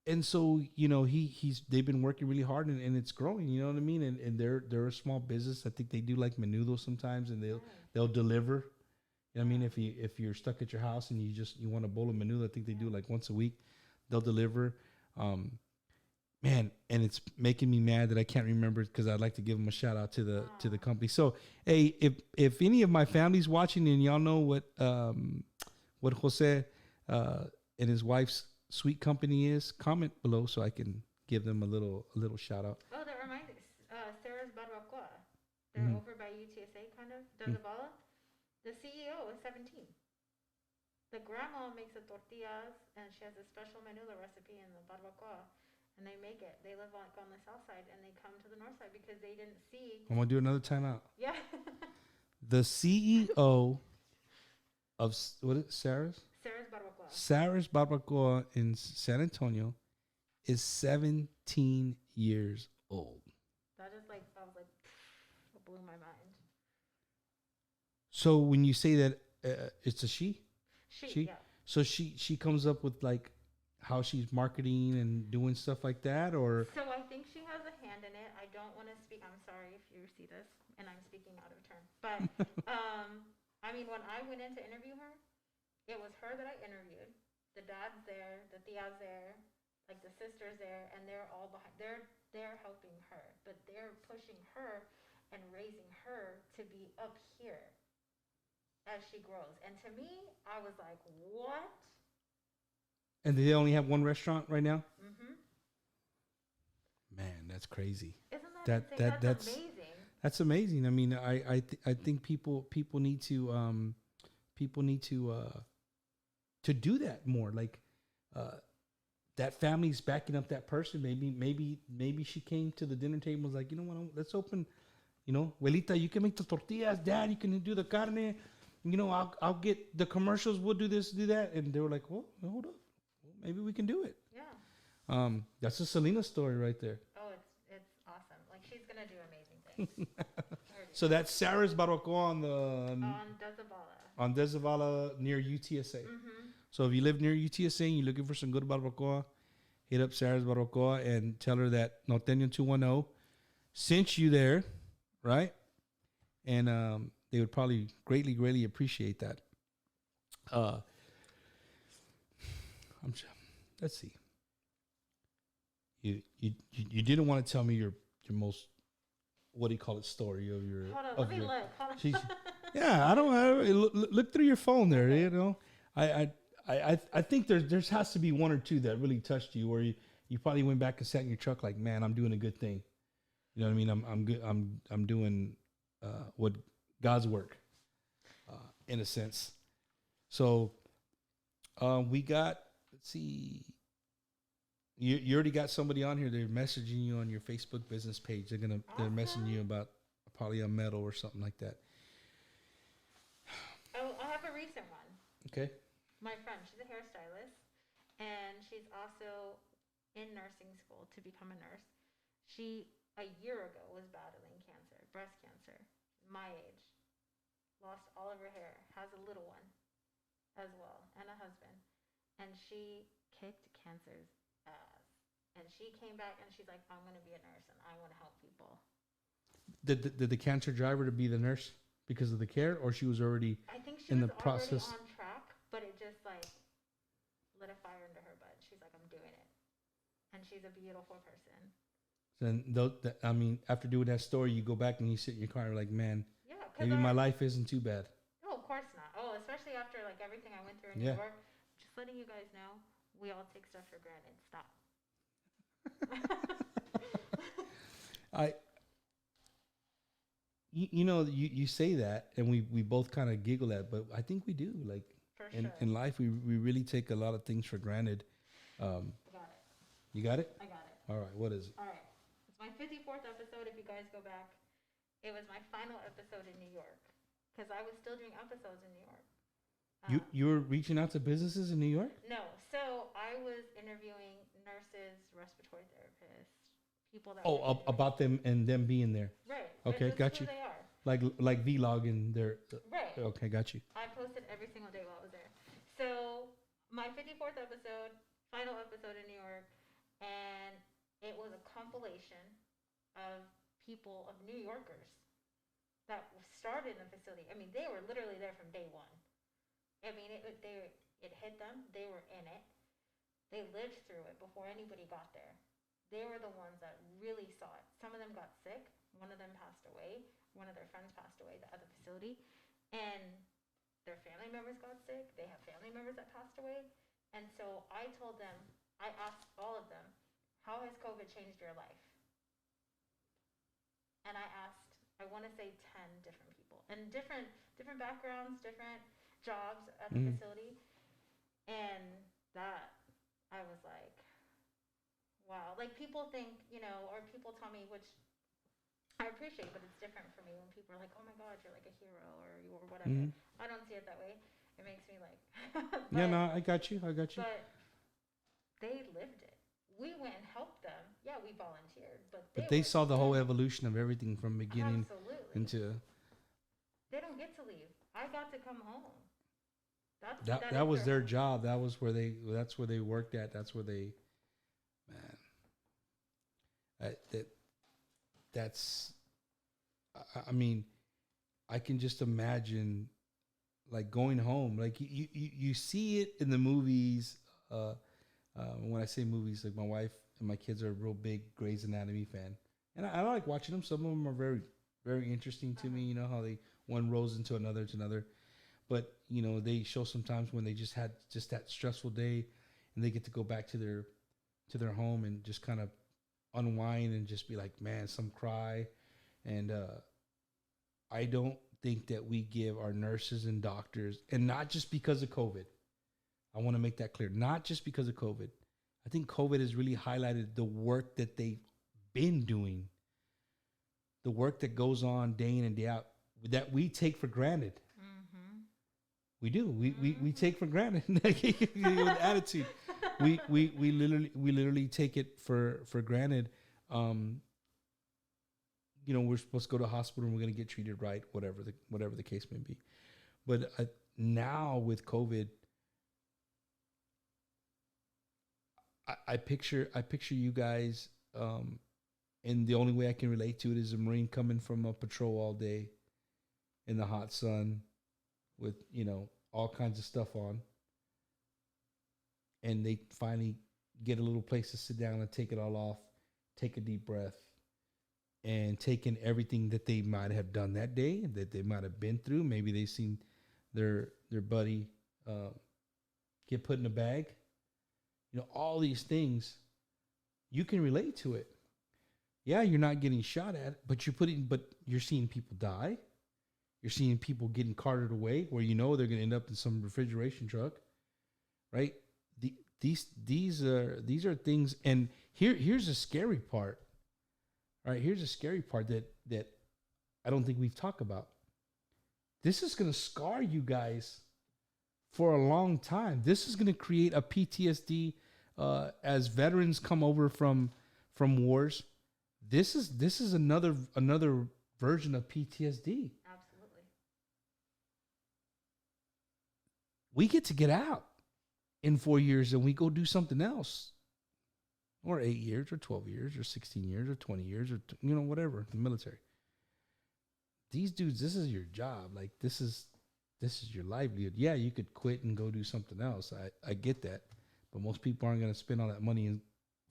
And so, you know, they've been working really hard, and it's growing. You know what I mean? And they're a small business. I think they do like menudo sometimes, and they'll deliver. You know what I mean? If you're stuck at your house and you want a bowl of menudo, I think they do like once a week. They'll deliver. Man, and it's making me mad that I can't remember it because I'd like to give them a shout out to the company. So, hey, if any of my family's watching and y'all know what Jose and his wife's sweet company is, comment below so I can give them a little shout out. Oh, that reminds me. Sarah's Barbacoa. They're over by UTSA, kind of. Dazabala. The CEO is 17. The grandma makes the tortillas, and she has a special menudo recipe in the barbacoa. And they make it. They live like on the south side, and they come to the north side because they didn't see. I'm gonna do another timeout. Yeah. The CEO of what is it, Sarah's Barbacoa. Sarah's Barbacoa in San Antonio is 17 years old. That is like, I was like, it blew my mind. So when you say that it's a she, Yeah. so she comes up with like how she's marketing and doing stuff like that, or So I think she has a hand in it. I don't want to speak. I'm sorry if you see this, and I'm speaking out of turn. But I mean, when I went in to interview her, it was her that I interviewed. The dad's there, the tia's there, like the sister's there, and they're all behind. They're helping her, but they're pushing her and raising her to be up here as she grows. And to me, I was like, what? and they only have one restaurant right now. Mm-hmm. Man, that's crazy. Isn't that insane? That's amazing. That's amazing. I mean, I think people need to do that more. Like that family's backing up that person. Maybe she came to the dinner table and was like, you know what, let's open. You know, Abuelita, you can make the tortillas. Dad, you can do the carne. You know, I'll get the commercials. We'll do this, do that. And they were like, well, hold up. Maybe we can do it. Yeah. That's a Selena story right there. Oh, it's awesome. Like, she's gonna do amazing things. So that's Sarah's Barbacoa on On Dazabala. Dezavala near UTSA. So if you live near UTSA and you're looking for some good barbacoa, hit up Sarah's Barbacoa and tell her that Norteno 210 sent you there, right? And they would probably greatly appreciate that. Let's see. You didn't want to tell me your most, what do you call it, story of your. Hold on, let me look. Hold on. Yeah, I don't look through your phone there. You know, I think there has to be one or two that really touched you, where you probably went back and sat in your truck like, man, I'm doing a good thing. You know what I mean? I'm good. I'm doing what God's work, in a sense. So we got. Let's see. You already got somebody on here. They're messaging you on your Facebook business page. They're messaging you about probably a medal or something like that. Oh, I have a recent one. Okay. My friend, she's a hairstylist, and she's also in nursing school to become a nurse. She, a year ago, was battling cancer, breast cancer, my age. Lost all of her hair, has a little one as well, and a husband. And she kicked cancer's ass. And she came back and she's like, I'm going to be a nurse and I want to help people. Did the cancer drive her to be the nurse because of the care, or she was already I think she in was the process? already on track, but it just like lit a fire under her butt. She's like, I'm doing it. And she's a beautiful person. Then, I mean, after doing that story, you go back and you sit in your car like, man, yeah, maybe my life isn't too bad. No, of course not. Oh, especially after like everything I went through in New York. Just letting you guys know, we all take stuff for granted. Stop. You say that, and we both kind of giggle at, but I think we do. Like in life, we really take a lot of things for granted. I got it. You got it? I got it. All right. What is it? All right. It's my 54th episode. If you guys go back, it was my final episode in New York because I was still doing episodes in New York. You were reaching out to businesses in New York? No. So I was interviewing nurses, respiratory therapists, people that Oh, were injured. about them and them being there. Right. Okay, This is got who you. they are. Like vlog in there. Right. Okay, got you. I posted every single day while I was there. So my 54th episode, final episode in New York, and it was a compilation of people, of New Yorkers that started in the facility. I mean, they were literally there from day one. I mean, it hit them. They were in it. They lived through it before anybody got there. They were the ones that really saw it. Some of them got sick. One of them passed away. One of their friends passed away at the facility. And their family members got sick. They have family members that passed away. And so I told them, I asked all of them, how has COVID changed your life? And I asked, I want to say 10 different people. And different backgrounds, different jobs at the facility. And that, I was like, wow. Like, people think, or people tell me, which I appreciate, but it's different for me when people are like, oh my God, you're like a hero or whatever. I don't see it that way. It makes me like, Yeah, no, I got you. But they lived it. We went and helped them. Yeah, we volunteered, but they saw the whole evolution of everything from beginning into. They don't get to leave. I got to come home. That was their job. That was where that's where they worked at. That's where they, man. That's, I mean, I can just imagine, like, going home. Like, you see it in the movies. When I say movies, like, my wife and my kids are a real big Grey's Anatomy fan, and I like watching them. Some of them are very, very interesting to me. You know how one rolls into another. But they show sometimes when they just had that stressful day, and they get to go back to their home and just kind of unwind and just be like, man, some cry. And I don't think that we give our nurses and doctors, and not just because of COVID, I want to make that clear, not just because of COVID. I think COVID has really highlighted the work that they've been doing, the work that goes on day in and day out that we take for granted. We do. We take for granted with attitude. We literally take it for granted. We're supposed to go to the hospital and we're going to get treated right, whatever the case may be. But now with COVID, I picture you guys, and the only way I can relate to it is a Marine coming from a patrol all day in the hot sun with all kinds of stuff on, and they finally get a little place to sit down and take it all off, take a deep breath, and take in everything that they might have done that day, that they might have been through. Maybe they've seen their buddy get put in a bag. All these things, you can relate to it. Yeah, you're not getting shot at, but you're seeing people die. You're seeing people getting carted away where they're going to end up in some refrigeration truck, right? These are things, and here's a scary part. All right, here's a scary part that I don't think we've talked about. This is going to scar you guys for a long time. This is going to create a PTSD as veterans come over from wars. This is another version of PTSD. Absolutely. We get to get out in 4 years and we go do something else, or 8 years, or 12 years, or 16 years, or 20 years, or whatever, the military. These dudes, this is your job. Like, this is your livelihood. Yeah, you could quit and go do something else. I get that, but most people aren't going to spend all that money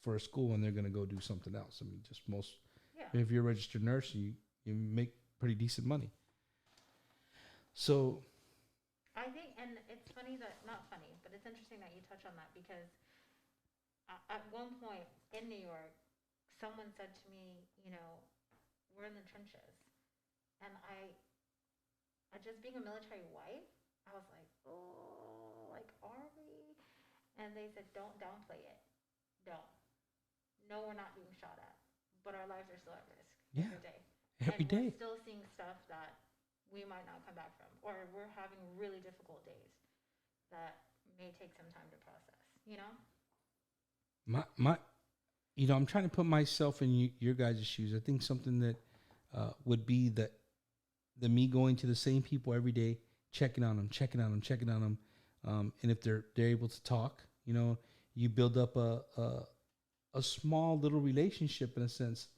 for a school and they're going to go do something else. I mean, just most. Yeah. If you're a registered nurse, you make pretty decent money. So, I think, and it's funny that, not funny, but it's interesting that you touch on that, because at one point in New York, someone said to me, we're in the trenches. And I just being a military wife, I was like, oh, like, are we? And they said, don't downplay it. Don't. No, we're not being shot at, but our lives are still at risk every day. Every day. We're still seeing stuff that we might not come back from, or we're having really difficult days that may take some time to process, I'm trying to put myself in your guys' shoes. I think something that would be the me going to the same people every day, checking on them, and if they're able to talk, you build up a small little relationship in a sense.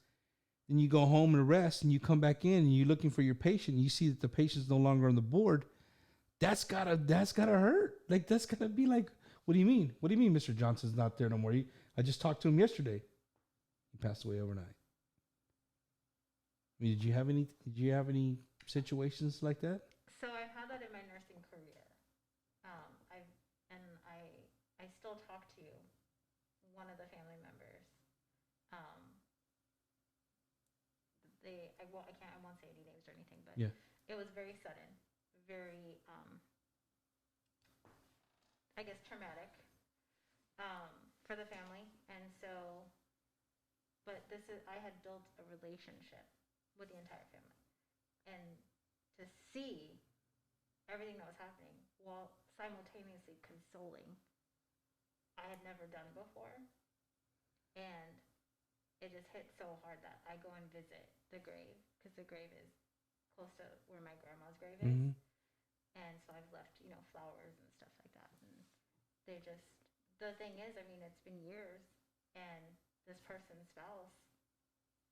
Then you go home and rest, and you come back in, and you're looking for your patient. And you see that the patient's no longer on the board. That's gotta hurt. Like that's gotta be like, what do you mean? What do you mean, Mr. Johnson's not there no more? I just talked to him yesterday. He passed away overnight. I mean, did you have any situations like that? So I've had that in my nursing career. I still talk to one of the family members. I won't say any names or anything, but yeah, it was very sudden, very I guess traumatic for the family, and so. But I had built a relationship with the entire family, and to see everything that was happening while simultaneously consoling, I had never done before, and it just hit so hard that I go and visit the grave, because the grave is close to where my grandma's grave is, and so I've left flowers and stuff like that, and the thing is, I mean, it's been years, and this person's spouse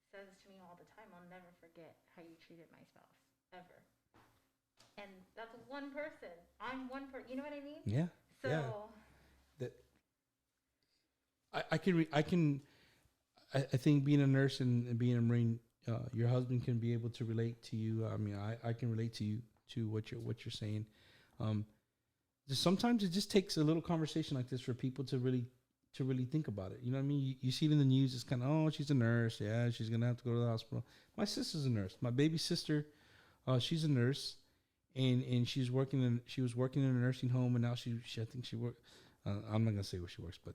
says to me all the time, I'll never forget how you treated my spouse, ever. And that's one person. I'm one person. You know what I mean? Yeah. So. Yeah. That I think being a nurse and being a Marine, your husband can be able to relate to you. I mean, I can relate to you, to what you're saying. Just sometimes it just takes a little conversation like this for people to really think about it. You know what I mean? You see it in the news. It's kind of, oh, she's a nurse. Yeah, she's going to have to go to the hospital. My sister's a nurse. My baby sister, she's a nurse, and she was working in a nursing home, and now I think she works. I'm not going to say where she works, but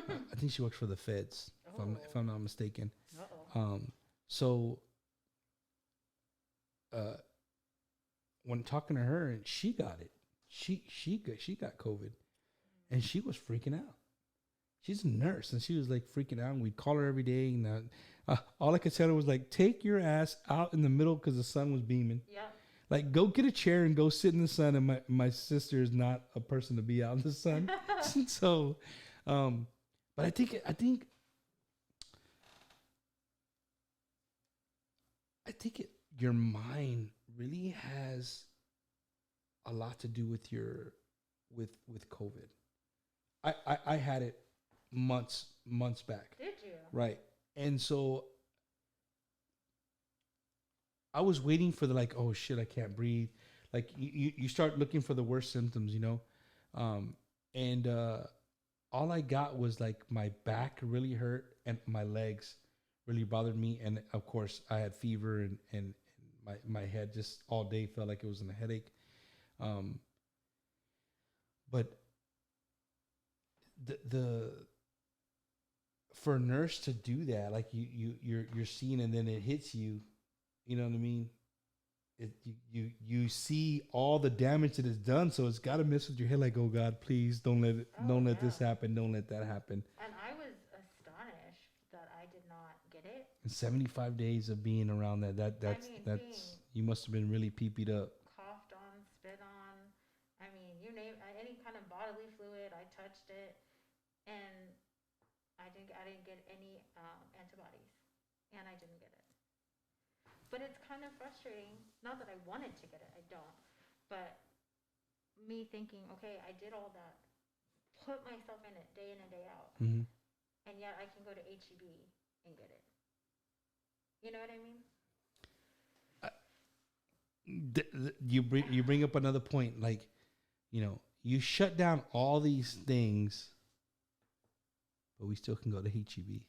I think she works for the feds, if I'm not mistaken. So when talking to her, and she got it. She got COVID, and she was freaking out. She's a nurse, and she was like freaking out. And we'd call her every day, and all I could tell her was like, "Take your ass out in the middle," because the sun was beaming. Yeah. Like, go get a chair and go sit in the sun. And my sister is not a person to be out in the sun. So, but I think your mind really has a lot to do with with COVID. I had it months back. Did you? Right. And so I was waiting for the like, oh shit, I can't breathe. Like you start looking for the worst symptoms, and all I got was like my back really hurt and my legs really bothered me, and of course I had fever and my head just all day felt like it was in a headache. But the for a nurse to do that, like you're seeing, and then it hits you, you know what I mean? You see all the damage that is done, so it's got to mess with your head. Like, oh God, please don't let this happen, don't let that happen. And I was astonished that I did not get it. And 75 days of being around that's you must have been really peepeed up. Coughed on, spit on. I mean, you name any kind of bodily fluid. I touched it, and I didn't get any antibodies, and I didn't get it. But it's kind of frustrating. Not that I wanted to get it, I don't. But me thinking, okay, I did all that, put myself in it day in and day out, and yet I can go to HEB and get it. You know what I mean? You bring up another point, like, you shut down all these things, but we still can go to HEB,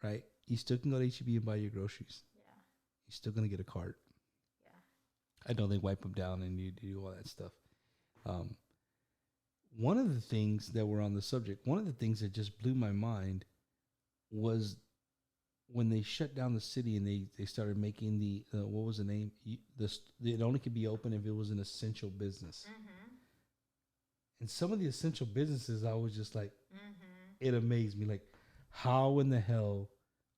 right? You still can go to HEB and buy your groceries. Yeah. You're still gonna get a cart. Yeah. I know they wipe them down and you do all that stuff. One of the things that were on the subject, one of the things that just blew my mind was when they shut down the city and they started making the what was the name? It only could be open if it was an essential business. And some of the essential businesses, I was just like, it amazed me. Like, how in the hell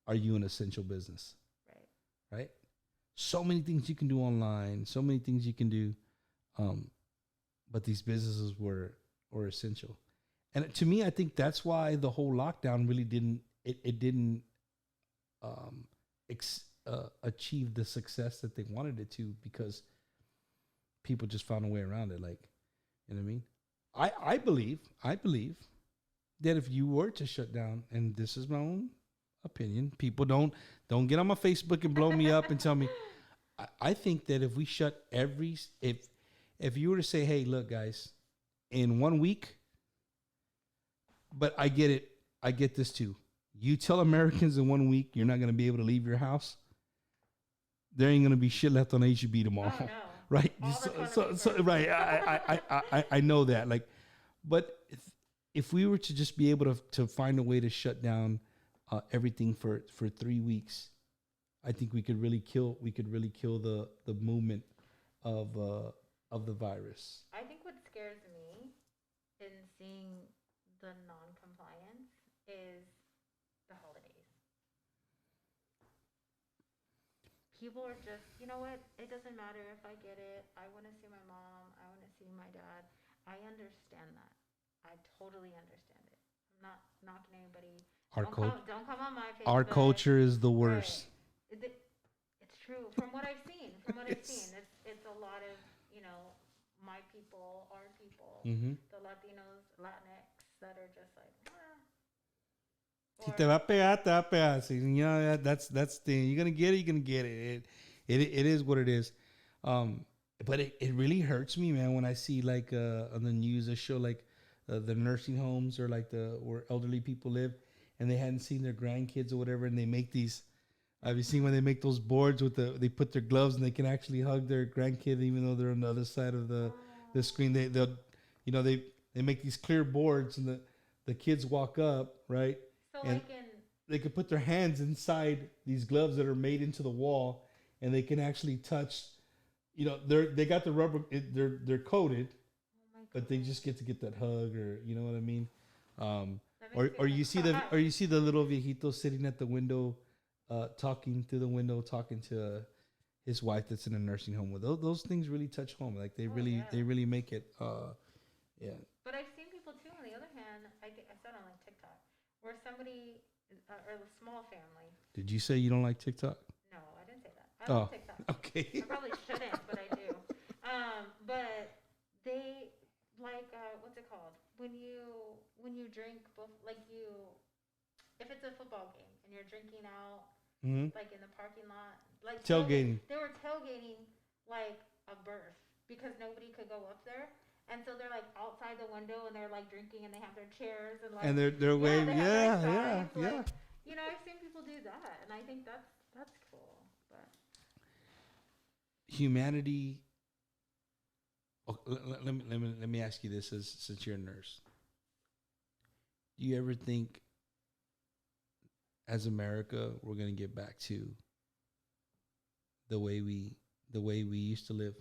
are you an essential business? Right. Right? So many things you can do online, so many things you can do, but these businesses were essential. And to me, I think that's why the whole lockdown really didn't um, achieve the success that they wanted it to, because people just found a way around it. Like, you know what I mean? I believe that if you were to shut down, and this is my own opinion, people don't get on my Facebook and blow me up and tell me. I think that if we shut if you were to say, hey, look, guys, in 1 week, but I get it, I get this too. You tell Americans in 1 week you're not going to be able to leave your house, there ain't going to be shit left on HEB tomorrow. Oh, no. Right? So, right. I know that. Like, but if we were to just be able to find a way to shut down everything for 3 weeks, I think we could really kill the movement of the virus. I think what scares me in seeing the non-compliance is the holidays. People are just, you know what? It doesn't matter if I get it. I want to see my mom. I want to see my dad. I understand that. I totally understand it. I'm not knocking anybody. Don't come on my Facebook. Our culture is the worst. Right. It's true. From what I've seen, it's a lot of, my people, our people, the Latinos, Latinx that are just like, Si te va a pegar, te va a pegar. So, that's the thing. You're gonna get it. It is what it is. But it really hurts me, man, when I see like on the news they show like the nursing homes or like where elderly people live, and they hadn't seen their grandkids or whatever, and they make these. Have you seen when they make those boards they put their gloves and they can actually hug their grandkid even though they're on the other side of the screen? They make these clear boards, and the kids walk up, right? So and they could put their hands inside these gloves that are made into the wall, and they can actually touch. They got the rubber. They're coated, but they just get that hug, or you know what I mean. Or you see the little viejito sitting at the window, talking through the window, talking to his wife that's in a nursing home. Those things really touch home. Like they really make it. Yeah. But I've seen people too. On the other hand, I saw it on like TikTok, where somebody or a small family. Did you say you don't like TikTok? No, I didn't say that. I like TikTok. Okay. I probably shouldn't, but I do. But they like what's it called? When you drink, if it's a football game and you're drinking out, like in the parking lot, like tailgating. They were tailgating like a birth because nobody could go up there. And so they're like outside the window and they're like drinking and they have their chairs and like they're waving. Yeah. I've seen people do that, and I think that's cool. But humanity. Oh, let me ask you this, since you're a nurse. Do you ever think, as America, we're gonna get back to the way we used to live?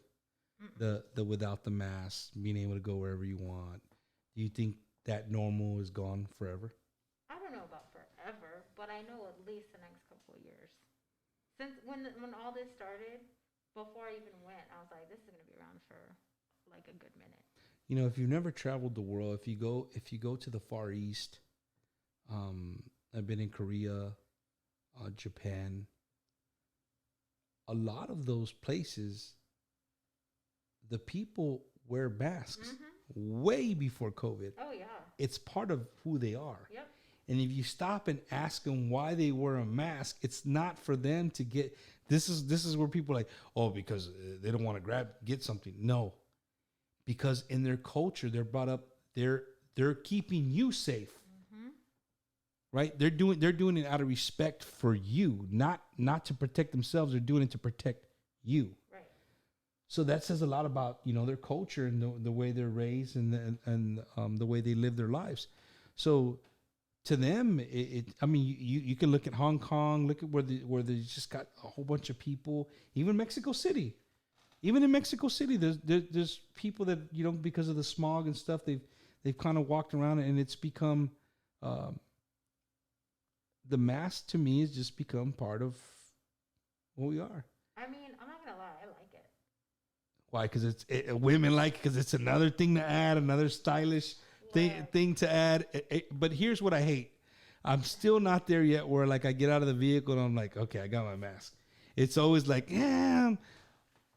The without the mask, being able to go wherever you want. Do you think that normal is gone forever? I don't know about forever, but I know at least the next couple of years. Since when all this started, before I even went, I was like, this is gonna be around for like a good minute. If you've never traveled the world, if you go to the Far East, I've been in Korea, Japan. A lot of those places, the people wear masks way before COVID. Oh yeah. It's part of who they are. Yep. And if you stop and ask them why they wear a mask, it's not for them to get. This is where people are like, oh, because they don't want to get something. No, because in their culture, they're brought up. They're keeping you safe. Right? They're doing it out of respect for you, not to protect themselves. They're doing it to protect you. Right. So that says a lot about their culture and the way they're raised and the way they live their lives. So to them, you can look at Hong Kong, look at where they just got a whole bunch of people. Even Mexico City, even in Mexico City, there's people that because of the smog and stuff, they've kind of walked around and it's become the mask to me has just become part of what we are. I mean, I'm not gonna lie, I like it. Why? Because women like because it's another thing to add, another stylish thing to add. But here's what I hate. I'm still not there yet where like I get out of the vehicle and I'm like, okay, I got my mask. It's always like, yeah, I'm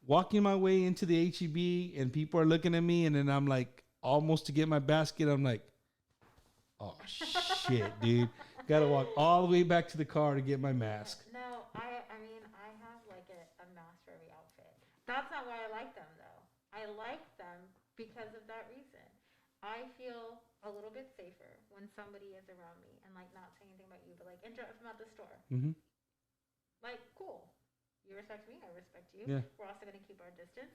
walking my way into the HEB and people are looking at me and then I'm like almost to get my basket. I'm like, oh shit, dude. Got to walk all the way back to the car to get my mask. No, I mean, I have like a mask for every outfit. That's not why I like them though. I like them because of that reason. I feel a little bit safer when somebody is around me and like not saying anything about you, but like if I'm at the store, like cool, you respect me, I respect you. Yeah. We're also gonna keep our distance,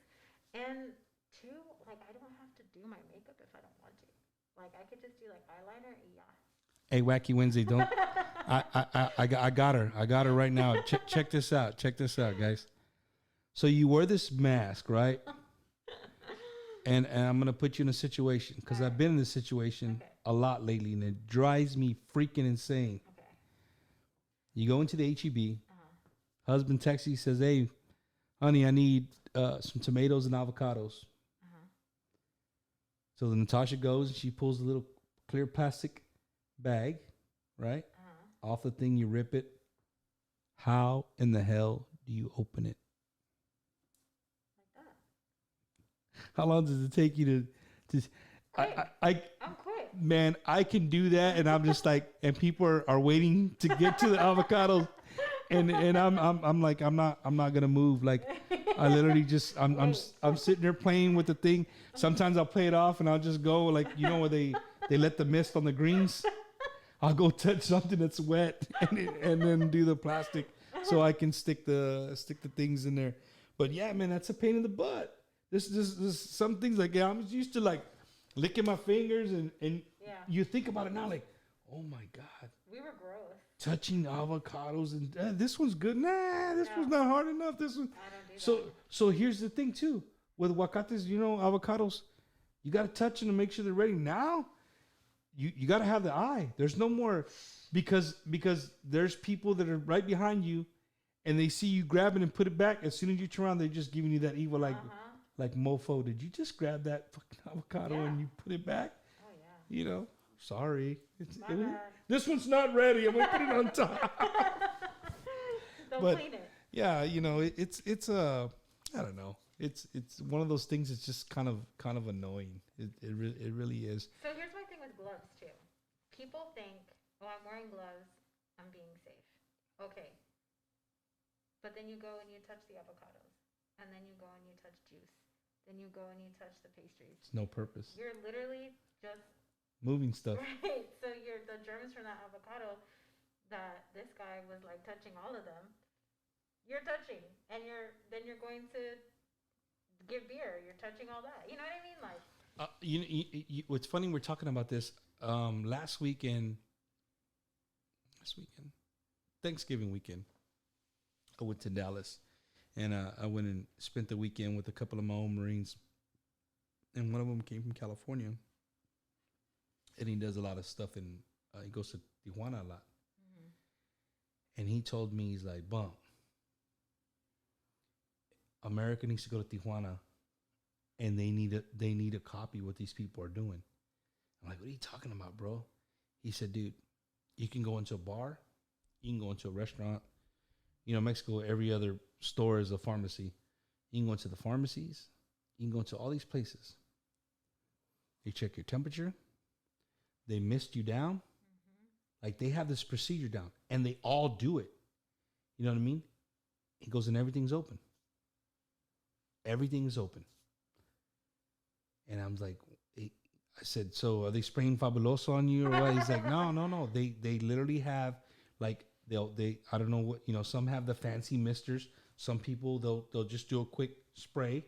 and two, like I don't have to do my makeup if I don't want to. Like I could just do like eyeliner, yeah. Hey, Wacky Wednesday, don't. I got her. I got her right now. Check this out. Check this out, guys. So you wear this mask, right? And I'm gonna put you in a situation because I've been in this situation a lot lately, and it drives me freaking insane. Okay. You go into the HEB. Husband texts you, says, "Hey, honey, I need some tomatoes and avocados." So then Natasha goes and she pulls a little clear plastic bag, right? Off the thing, you rip it. How in the hell do you open it? Like that. How long does it take you to I'm quick. man, I can do that, and I'm just like, and people are waiting to get to the avocados, and I'm like, I'm not gonna move. Like, I literally just I'm sitting there playing with the thing. Sometimes I'll play it off, and I'll just go like, you know, where they let the mist on the greens. I'll go touch something that's wet, and then do the plastic so I can stick the things in there. But yeah, man, that's a pain in the butt. This some things like, yeah, I'm used to like licking my fingers and you think about it now like, oh my God. We were gross. Touching avocados and this one's good. Nah, this one's not hard enough. This one. I don't do that. So here's the thing too. With aguacates, you know, avocados, you got to touch them to make sure they're ready. Now, you got to have the eye. There's no more because there's people that are right behind you and they see you grab it and put it back. As soon as you turn around, they're just giving you that evil like mofo. Did you just grab that fucking avocado and you put it back? Oh yeah. You know, sorry. My bad. This one's not ready. I'm gonna put it on top. Don't clean it. Yeah, you know, it's I don't know. It's one of those things that's just kind of annoying. It really is. So here's my thing with gloves too. People think, oh, I'm wearing gloves, I'm being safe. Okay. But then you go and you touch the avocados. And then you go and you touch juice. Then you go and you touch the pastries. It's no purpose. You're literally just moving stuff. Right. So you're the germs from that avocado that this guy was like touching all of them. You're touching, and then you're going to give beer. You're touching all that. You know what I mean? Like. You, what's funny? We're talking about this last weekend, Thanksgiving weekend. I went to Dallas, and I went and spent the weekend with a couple of my own Marines, and one of them came from California, and he does a lot of stuff in. He goes to Tijuana a lot, and he told me, he's like, "Bump, America needs to go to Tijuana, and they need a copy of what these people are doing." I'm like, "What are you talking about, bro?" He said, "Dude, you can go into a bar, you can go into a restaurant. You know, Mexico, every other store is a pharmacy. You can go into the pharmacies. You can go into all these places. They check your temperature. They mist you down. Like, they have this procedure down, and they all do it. You know what I mean?" He goes, and everything's open. Everything is open. And I'm like, I said, "So are they spraying Fabuloso on you or what?" He's like, no. They literally have, like, they I don't know what, you know, some have the fancy misters. Some people, they'll just do a quick spray.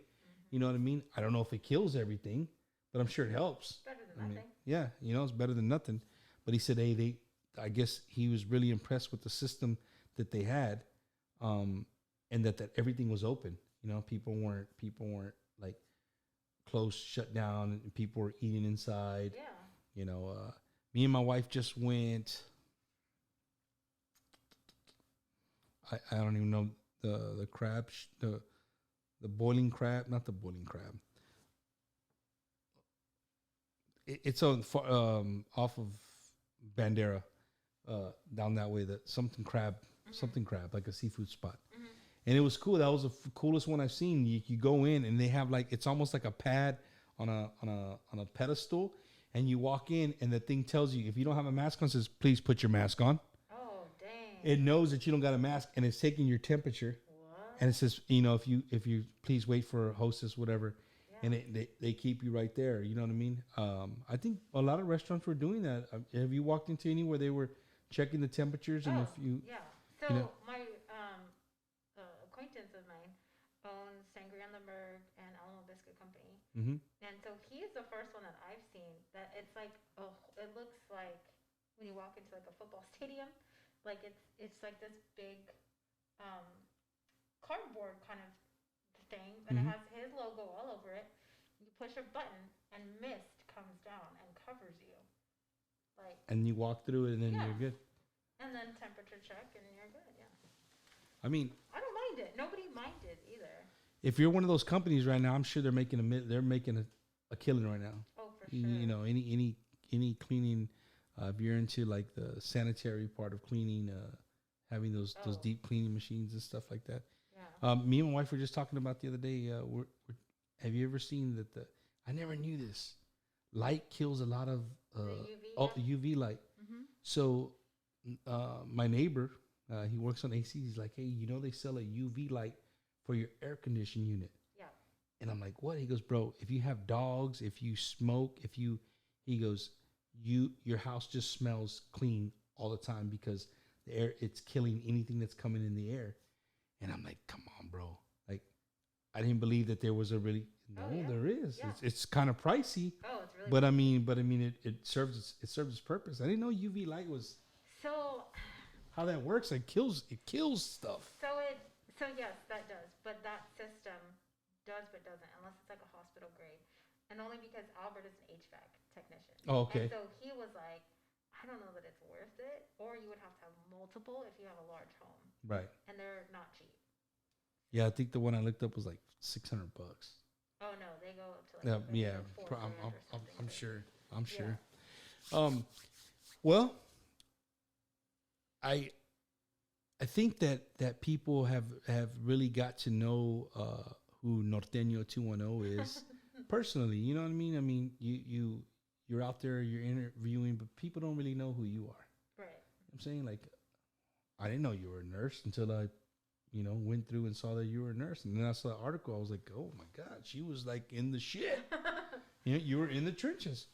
You know what I mean? I don't know if it kills everything, but I'm sure it helps. Better than nothing. Yeah, you know, it's better than nothing. But he said, hey, I guess he was really impressed with the system that they had, and that everything was open. You know, people weren't like closed, shut down, and people were eating inside. Yeah. You know, me and my wife just went I don't even know the crab, the boiling crab, not the boiling crab. It's on off of Bandera, down that way. That something crab, like a seafood spot. And it was cool. That was the coolest one I've seen. You go in and they have like, it's almost like a pad on a pedestal, and you walk in and the thing tells you, if you don't have a mask on, it says please put your mask on. Oh dang! It knows that you don't got a mask, and it's taking your temperature. What? And it says, if you please wait for a hostess, whatever. Yeah. And they keep you right there. You know what I mean? I think a lot of restaurants were doing that. Have you walked into any where they were checking the temperatures? And if you, yeah. So you know, my acquaintance of mine owns Sangria on the Berg and Alamo Biscuit Company, and so he's the first one that I've seen that it's like, it looks like when you walk into like a football stadium, like it's like this big cardboard kind of thing, and it has his logo all over it. You push a button and mist comes down and covers you, like, and you walk through it, and then you're good. and then temperature check and you're good. Yeah, I mean, I don't mind it. Nobody minded either. if you're one of those companies right now, I'm sure they're making a killing right now. Oh, for sure. You know, any cleaning, if you're into like the sanitary part of cleaning, having those deep cleaning machines and stuff like that. Yeah. Me and my wife were just talking about the other day. Have you ever seen that I never knew this. Light kills a lot of the UV, UV light. So my neighbor, he works on AC. He's like, hey, they sell a UV light for your air conditioning unit. Yeah. And I'm like, what? He goes, bro, if you have dogs, if you smoke, he goes, your house just smells clean all the time because the air, it's killing anything that's coming in the air. And I'm like, come on, bro. Like, I didn't believe that there was a really, there is. Yeah. It's kind of pricey. Oh, it's really. But I mean, it serves its purpose. I didn't know UV light was So. how that works. It kills stuff. So yes, that does. But that system does but doesn't unless it's like a hospital grade, and only because Albert is an HVAC technician. Oh, okay. And so he was like, I don't know that it's worth it, or you would have to have multiple if you have a large home. Right. And they're not cheap. Yeah, I think the one I looked up was like $600. Oh no, they go up to like I'm sure. I'm sure. Yeah. Well, I think that people have really got to know who Norteno 210 is personally. You know what I mean? I mean, you're out there, you're interviewing, but people don't really know who you are. Right. I'm saying, like, I didn't know you were a nurse until I, went through and saw that you were a nurse. And then I saw the article. I was like, oh my God, she was like in the shit. You were in the trenches.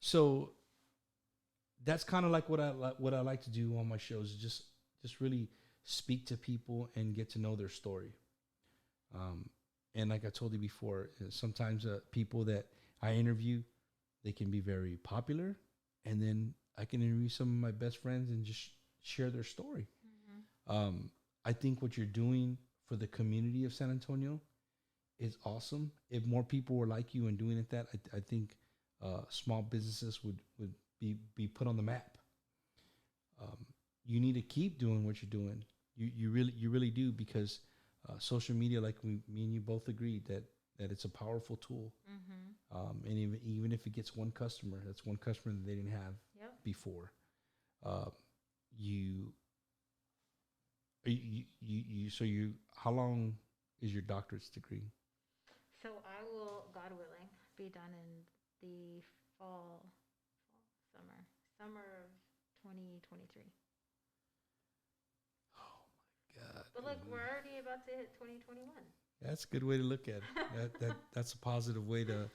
So that's kind of like what I like to do on my shows, is just really speak to people and get to know their story. And like I told you before, sometimes people that I interview, they can be very popular, and then I can interview some of my best friends and just share their story. I think what you're doing for the community of San Antonio is awesome. If more people were like you and doing it, I think small businesses would be put on the map. You need to keep doing what you're doing. You really do, because social media, like me and you both agreed, that it's a powerful tool. And even if it gets one customer, that's one customer that they didn't have before. How long is your doctorate's degree? So I will, God willing, be done in the summer of 2023. Oh my God! But look, we're already about to hit 2021. That's a good way to look at it. That's a positive way to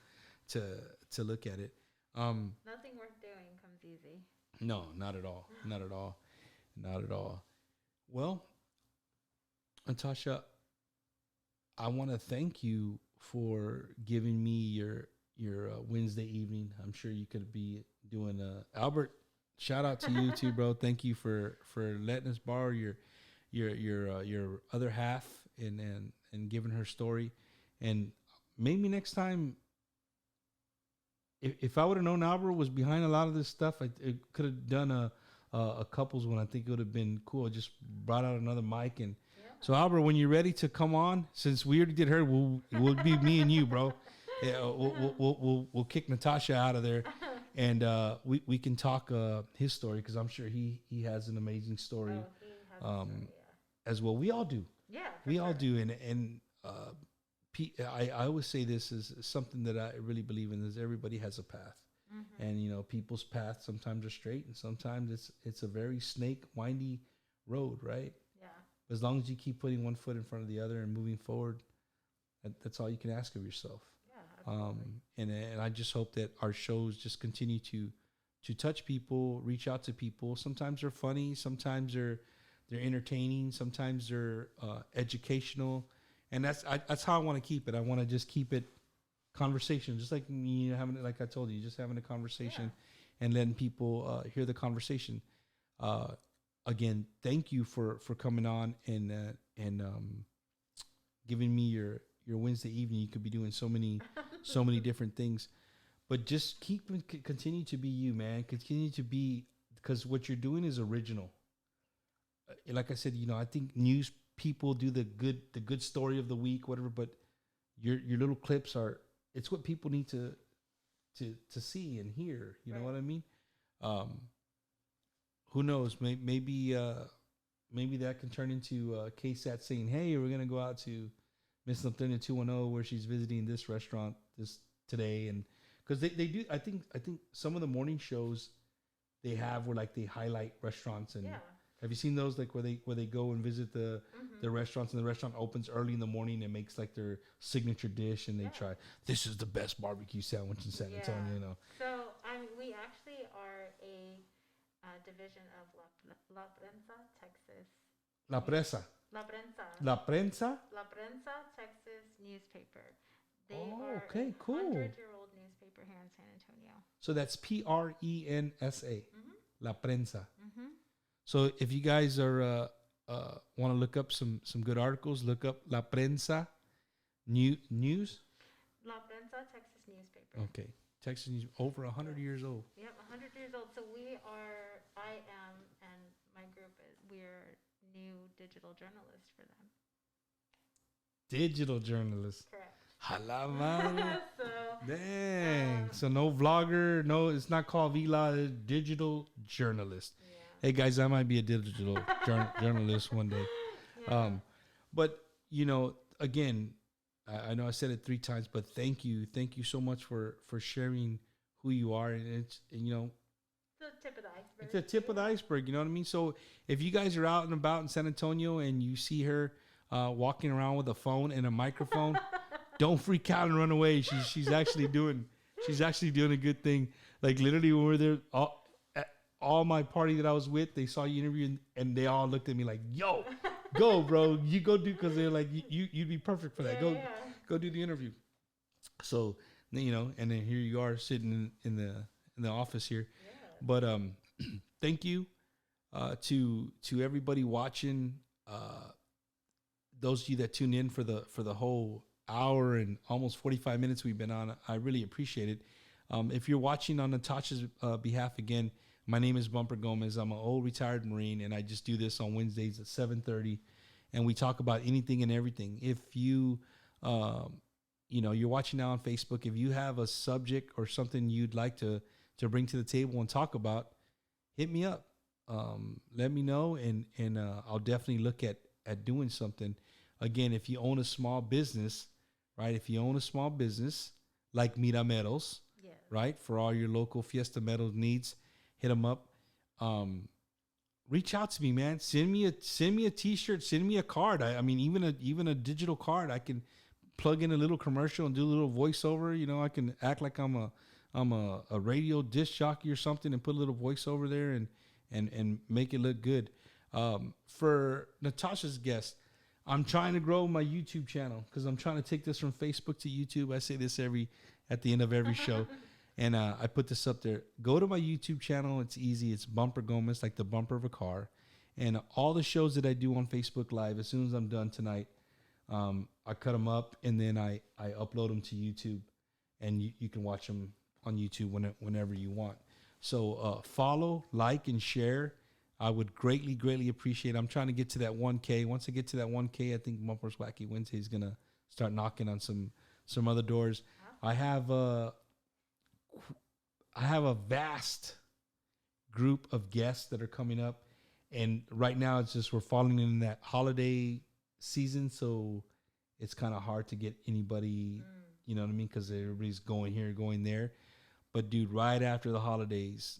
look at it. Nothing worth doing comes easy. No, not at all. Not at all. Not at all. Well, Natasha, I want to thank you for giving me your Wednesday evening. I'm sure you could be doing Albert. Shout out to you too, bro. Thank you for letting us borrow your other half and giving her story. And maybe next time, if I would have known Albert was behind a lot of this stuff, I could have done a a couples one. I think it would have been cool. Just brought out another mic and. Yeah. So Albert, when you're ready to come on, since we already did her, we'll be me and you, bro. Yeah, we'll kick Natasha out of there, and we can talk his story because I'm sure he has an amazing story, Oh, he has a story, as well. We all do. yeah. We all do, and I always say this is something that I really believe in is everybody has a path, and you know people's paths sometimes are straight and sometimes it's a very snake windy road, right? Yeah. As long as you keep putting one foot in front of the other and moving forward, that's all you can ask of yourself. Yeah. Absolutely. And I just hope that our shows just continue to touch people, reach out to people. Sometimes they're funny, sometimes they're entertaining, sometimes they're educational, and that's how I want to keep it. I want to just keep it conversation, just like me having, like I told you, just having a conversation and letting people hear the conversation. Again, thank you for coming on and giving me your Wednesday evening. You could be doing so many different things, but just continue to be you, man. Continue to be, because what you're doing is original. Like I said, you know, I think news people do the good story of the week, whatever. But your little clips it's what people need to see and hear. You know what I mean? Who knows? Maybe that can turn into KSAT saying, "Hey, we're gonna go out to Miss Norteno 210 where she's visiting this restaurant today," and because they do, I think some of the morning shows they have where like they highlight restaurants and. Have you seen those like where they go and visit the restaurants and the restaurant opens early in the morning and makes like their signature dish and they try, this is the best barbecue sandwich in San Antonio, you know. So we actually are a division of La Prensa, Texas. La Presa. La Prensa. La Prensa? La Prensa, Texas newspaper. They Oh, are okay, a cool. 100-year-old newspaper here in San Antonio. So that's PRENSA. La Prensa. Mm-hmm. So if you guys are want to look up some good articles, look up La Prensa News. La Prensa, Texas newspaper. Okay. Texas News, over 100 years old. Yep, 100 years old. So I am, and my group we're new digital journalists for them. Digital journalists. Correct. Hala madre. So, dang. So no vlogger, no, it's not called Vila, it's digital journalist. yeah. Hey guys, I might be a digital journalist one day. Yeah. But you know, again, I know I said it 3 times, but thank you so much for sharing who you are, and it's, and, you know, the tip of the iceberg. it's the tip of the iceberg. You know what I mean? So if you guys are out and about in San Antonio and you see her walking around with a phone and a microphone, don't freak out and run away. She's actually doing a good thing. Like literally, when we were there, all my party that I was with, they saw you interview and they all looked at me like, "Yo, go, bro, you go do," because they're like, "You'd be perfect for that. Go do the interview." So you know, and then here you are sitting in the office here. Yeah. But thank you to everybody watching. Those of you that tune in for the whole hour and almost 45 minutes we've been on, I really appreciate it. If you're watching on Natasha's behalf, again, my name is Bumper Gomez. I'm an old retired Marine, and I just do this on Wednesdays at 7:30, and we talk about anything and everything. If you, you're watching now on Facebook, if you have a subject or something you'd like to bring to the table and talk about, hit me up. Let me know, and I'll definitely look at doing something. Again, if you own a small business, right? If you own a small business like Mirameros, Yes. right? For all your local Fiesta Meadows needs, hit them up. Reach out to me, man. Send me a T-shirt. Send me a card. I mean, even a digital card. I can plug in a little commercial and do a little voiceover. You know, I can act like I'm a radio disc jockey or something and put a little voiceover there and make it look good. For Natasha's guest, I'm trying to grow my YouTube channel because I'm trying to take this from Facebook to YouTube. I say this at the end of every show. And I put this up there. Go to my YouTube channel. It's easy. It's Bumper Gomez, like the bumper of a car. And all the shows that I do on Facebook Live, as soon as I'm done tonight, I cut them up and then I upload them to YouTube. And you can watch them on YouTube whenever you want. So follow, like, and share. I would greatly, greatly appreciate it. I'm trying to get to that 1K. Once I get to that 1K, I think Bumpers Wacky Wednesday is gonna start knocking on some other doors. I have a vast group of guests that are coming up, and right now it's just we're falling in that holiday season, so it's kind of hard to get anybody. You know what I mean? Because everybody's going here, going there. But dude, right after the holidays,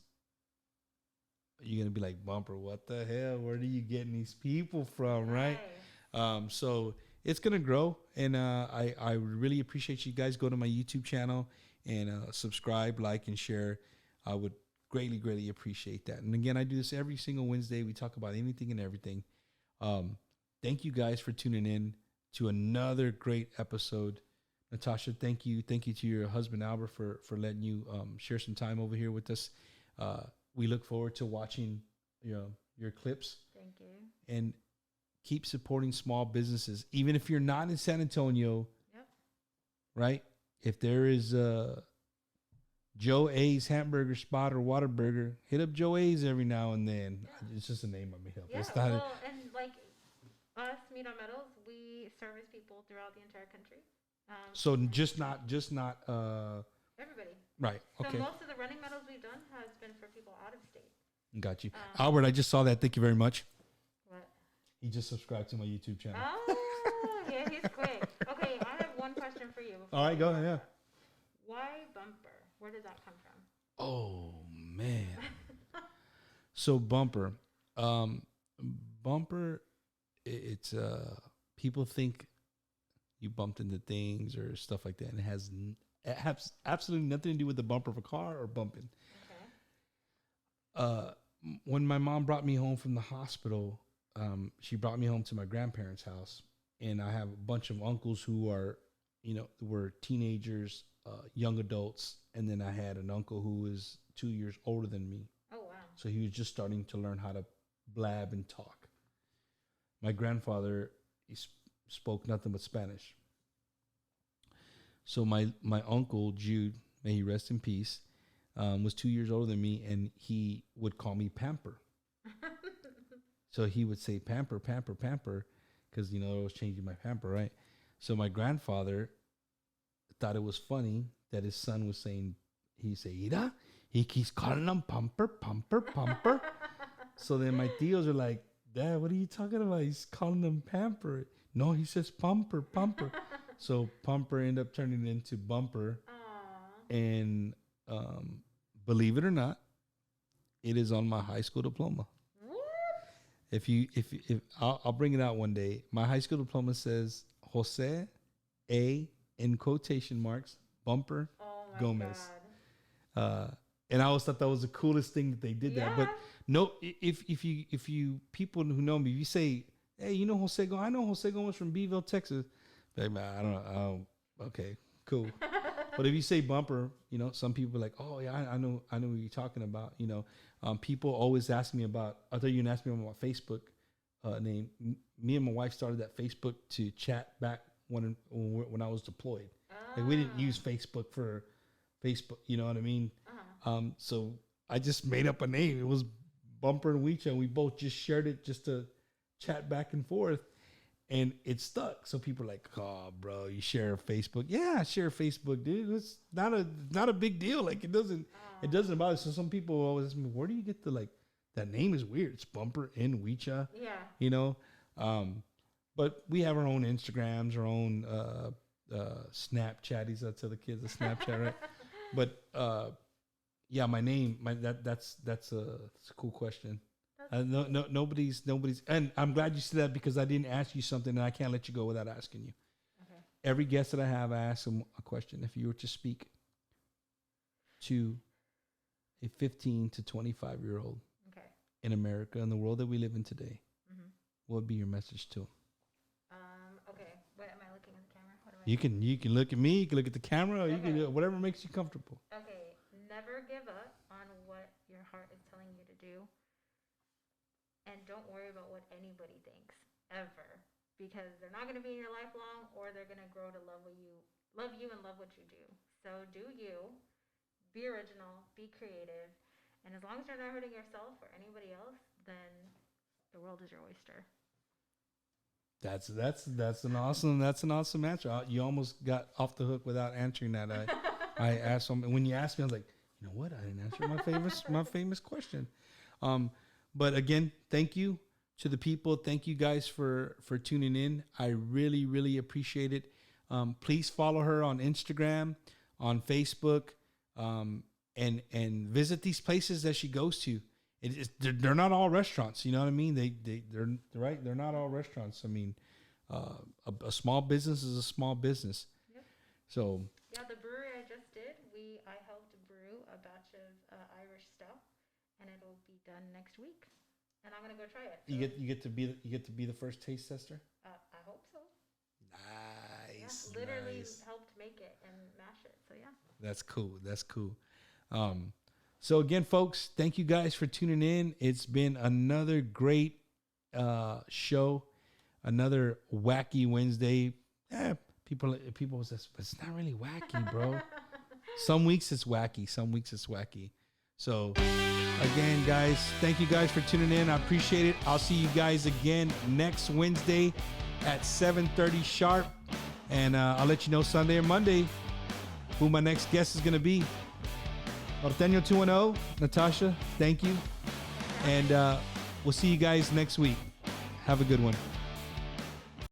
you're gonna be like, Bumper, what the hell? Where are you getting these people from, right? So it's gonna grow, and I really appreciate you guys. Go to my YouTube channel and subscribe, like, and share. I would greatly, greatly appreciate that. And again, I do this every single Wednesday. We talk about anything and everything. Thank you guys for tuning in to another great episode. Natasha, thank you. Thank you to your husband, Albert, for letting you share some time over here with us. We look forward to watching your clips. Thank you. And keep supporting small businesses. Even if you're not in San Antonio, right? If there is Joe A's hamburger spot or Whataburger, hit up Joe A's every now and then. Yeah. It's just a name I made up. Yeah, well, and like us, Meat on Metals, we service people throughout the entire country. So just not everybody. Right. Okay. So most of the running medals we've done has been for people out of state. Got you. Albert, I just saw that. Thank you very much. What? He just subscribed to my YouTube channel. Oh, yeah, he's quick. Okay, I have one question for you. All right, go ahead. Yeah. Why Bumper? Where did that come from? Oh, man. So Bumper. Bumper, it's people think you bumped into things or stuff like that, and it has absolutely nothing to do with the bumper of a car or bumping. Okay. When my mom brought me home from the hospital, she brought me home to my grandparents' house, and I have a bunch of uncles who were teenagers, young adults, and then I had an uncle who was 2 years older than me. Oh, wow. So he was just starting to learn how to blab and talk. My grandfather, spoke nothing but Spanish. So my uncle, Jude, may he rest in peace, was 2 years older than me, and he would call me Pamper. So he would say, Pamper, Pamper, Pamper, because, I was changing my pamper, right? So my grandfather thought it was funny that his son was saying, he said, Ida, he keeps calling him Pumper, Pumper, Pumper. So then my tios are like, Dad, what are you talking about? He's calling him Pamper. No, he says Pumper, Pumper. So Pumper ended up turning into Bumper. Aww. And believe it or not, it is on my high school diploma. What? If I'll bring it out one day. My high school diploma says Jose A in quotation marks Bumper Gomez. God. And I always thought that was the coolest thing that they did that. But no, if you people who know me, if you say, hey, you know Jose Gomez? I know Jose Gomez from Beeville, Texas. Like, man, I don't know. Okay, cool. But if you say Bumper, some people are like, oh yeah, I know what you're talking about. People always ask me about. I thought you were asking me about my Facebook name. Me and my wife started that Facebook to chat back when I was deployed. Like we didn't use Facebook for Facebook. You know what I mean? So I just made up a name. It was Bumper and Weecha, and we both just shared it just to chat back and forth, and it stuck. So people are like, oh, bro, you share a Facebook? Yeah, I share Facebook, dude. It's not a big deal. Like it doesn't bother. So some people always ask me, where do you get that name is weird. It's Bumper and Weecha. Yeah. But we have our own Instagrams, our own Snapchatties. I tell the kids the Snapchat, right? But yeah, my name, that's a cool question. Nobody's, and I'm glad you said that because I didn't ask you something, and I can't let you go without asking you. Okay. Every guest that I have, I ask them a question. If you were to speak to a 15 to 25-year-old in America, in the world that we live in today, what would be your message to them? Okay. Wait, am I looking at the camera? What do I You can look at me, you can look at the camera, or you can do whatever makes you comfortable. Okay. Never give up on what your heart is telling you to do. And don't worry about what anybody thinks, ever. Because they're not going to be in your life long, or they're going to grow to love you and love what you do. So do you. Be original. Be creative. And as long as you're not hurting yourself or anybody else, then the world is your oyster. That's an awesome answer. You almost got off the hook without answering that. I asked him when you asked me, I was like, you know what? I didn't answer my famous question. But again, thank you to the people. Thank you guys for tuning in. I really, really appreciate it. Please follow her on Instagram, on Facebook, and visit these places that she goes to. They're not all restaurants. You know what I mean? They're right. They're not all restaurants. I mean, a small business is a small business. Yep. So. Yeah, the brewery I just did, I helped brew a batch of Irish stout, and it'll be done next week. And I'm gonna go try it. So. You get to be the first taste tester. I hope so. Nice. Yeah, literally nice. helped make it and mash it. So yeah. That's cool. So again, folks, thank you guys for tuning in. It's been another great show, another wacky Wednesday. People say, but it's not really wacky, bro. Some weeks it's wacky. So again, guys, thank you guys for tuning in. I appreciate it. I'll see you guys again next Wednesday at 7:30 sharp. And I'll let you know Sunday or Monday who my next guest is going to be. Norteno 210, Natasha, thank you. And we'll see you guys next week. Have a good one.